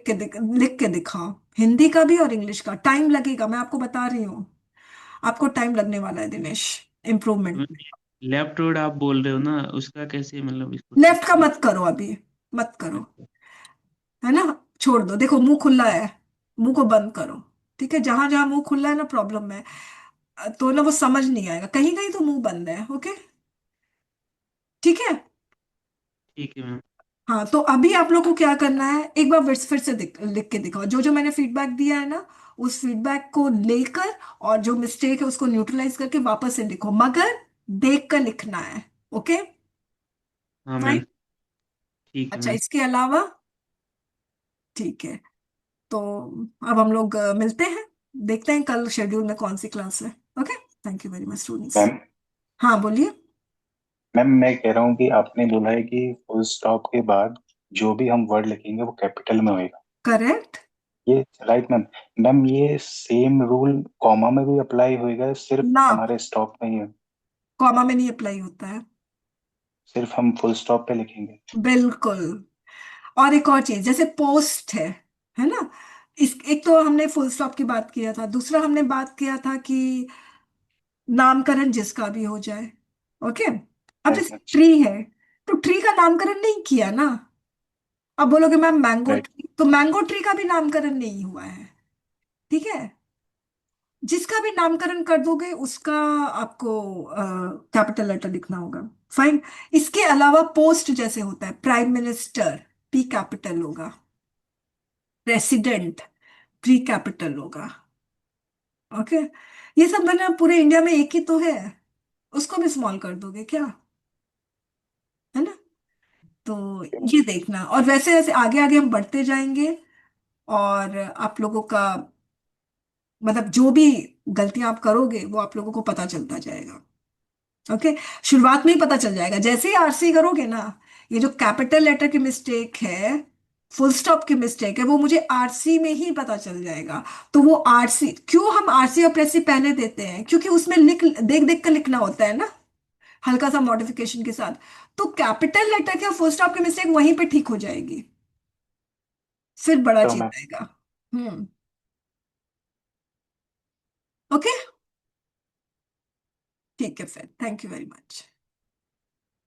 S1: लिख के दिखाओ। हिंदी का भी और इंग्लिश का टाइम लगेगा, मैं आपको बता रही हूँ। आपको टाइम लगने वाला है दिनेश, इम्प्रूवमेंट में।
S3: लेफ्ट वर्ड आप बोल रहे हो ना, उसका कैसे मतलब इसको ठीक
S1: लेफ्ट का
S3: करें?
S1: मत करो अभी, मत करो।
S3: अच्छा।
S1: है ना? छोड़ दो। देखो, मुंह खुला है, मुंह को बंद करो। ठीक है, जहां जहां मुंह खुला है ना, प्रॉब्लम है। तो ना वो समझ नहीं आएगा, कहीं कहीं तो मुंह बंद है। ओके। ठीक है।
S3: ठीक है मैम।
S1: हाँ, तो अभी आप लोग को क्या करना है, एक बार फिर से लिख के दिखाओ, जो जो मैंने फीडबैक दिया है ना, उस फीडबैक को लेकर, और जो मिस्टेक है उसको न्यूट्रलाइज करके वापस से लिखो, मगर देख कर लिखना है। ओके।
S3: हाँ
S1: फाइन।
S3: मैम। ठीक है
S1: अच्छा,
S3: मैम।
S1: इसके अलावा? ठीक है। तो अब हम लोग मिलते हैं, देखते हैं कल शेड्यूल में कौन सी क्लास है। Okay. Thank you very much students.
S2: Ma'am
S1: हाँ, बोलिए।
S2: मैम मैं कह रहा हूँ कि आपने बोला है कि फुल स्टॉप के बाद जो भी हम वर्ड लिखेंगे वो कैपिटल में होएगा।
S1: करेक्ट।
S2: ये राइट मैम। मैम ये सेम रूल कॉमा में भी अप्लाई होएगा, सिर्फ
S1: ना,
S2: हमारे स्टॉप में ही है?
S1: कॉमा में नहीं अप्लाई होता है।
S2: सिर्फ हम फुल स्टॉप पे लिखेंगे?
S1: बिल्कुल। और एक और चीज, जैसे पोस्ट है ना, इस एक तो हमने फुल स्टॉप की बात किया था, दूसरा हमने बात किया था कि नामकरण जिसका भी हो जाए। ओके। अब
S2: राइट
S1: जैसे
S2: मैम।
S1: ट्री है, तो ट्री का नामकरण नहीं किया ना। अब बोलोगे मैम मैंगो
S2: राइट।
S1: ट्री, तो मैंगो ट्री का भी नामकरण नहीं हुआ है। ठीक है। जिसका भी नामकरण कर दोगे उसका आपको कैपिटल लेटर लिखना होगा। फाइन। इसके अलावा पोस्ट जैसे होता है, प्राइम मिनिस्टर, पी कैपिटल होगा। प्रेसिडेंट, प्री कैपिटल होगा। ओके। ये सब बना पूरे इंडिया में एक ही तो है, उसको भी स्मॉल कर दोगे क्या? है ना? तो ये देखना, और वैसे वैसे आगे आगे हम बढ़ते जाएंगे, और आप लोगों का मतलब जो भी गलतियां आप करोगे वो आप लोगों को पता चलता जाएगा। ओके। शुरुआत में ही पता चल जाएगा, जैसे ही आरसी करोगे ना, ये जो कैपिटल लेटर की मिस्टेक है, फुल स्टॉप की मिस्टेक है, वो मुझे आरसी में ही पता चल जाएगा। तो वो आरसी, क्यों हम आरसी और प्रेसी पहले देते हैं? क्योंकि उसमें लिख देख देख कर लिखना होता है ना, हल्का सा मॉडिफिकेशन के साथ। तो कैपिटल लेटर के फुल स्टॉप की मिस्टेक वहीं पे ठीक हो जाएगी, फिर बड़ा
S2: तो
S1: चेंज
S2: मैं
S1: आएगा। हम्म। ओके। ठीक है फिर, थैंक यू वेरी मच।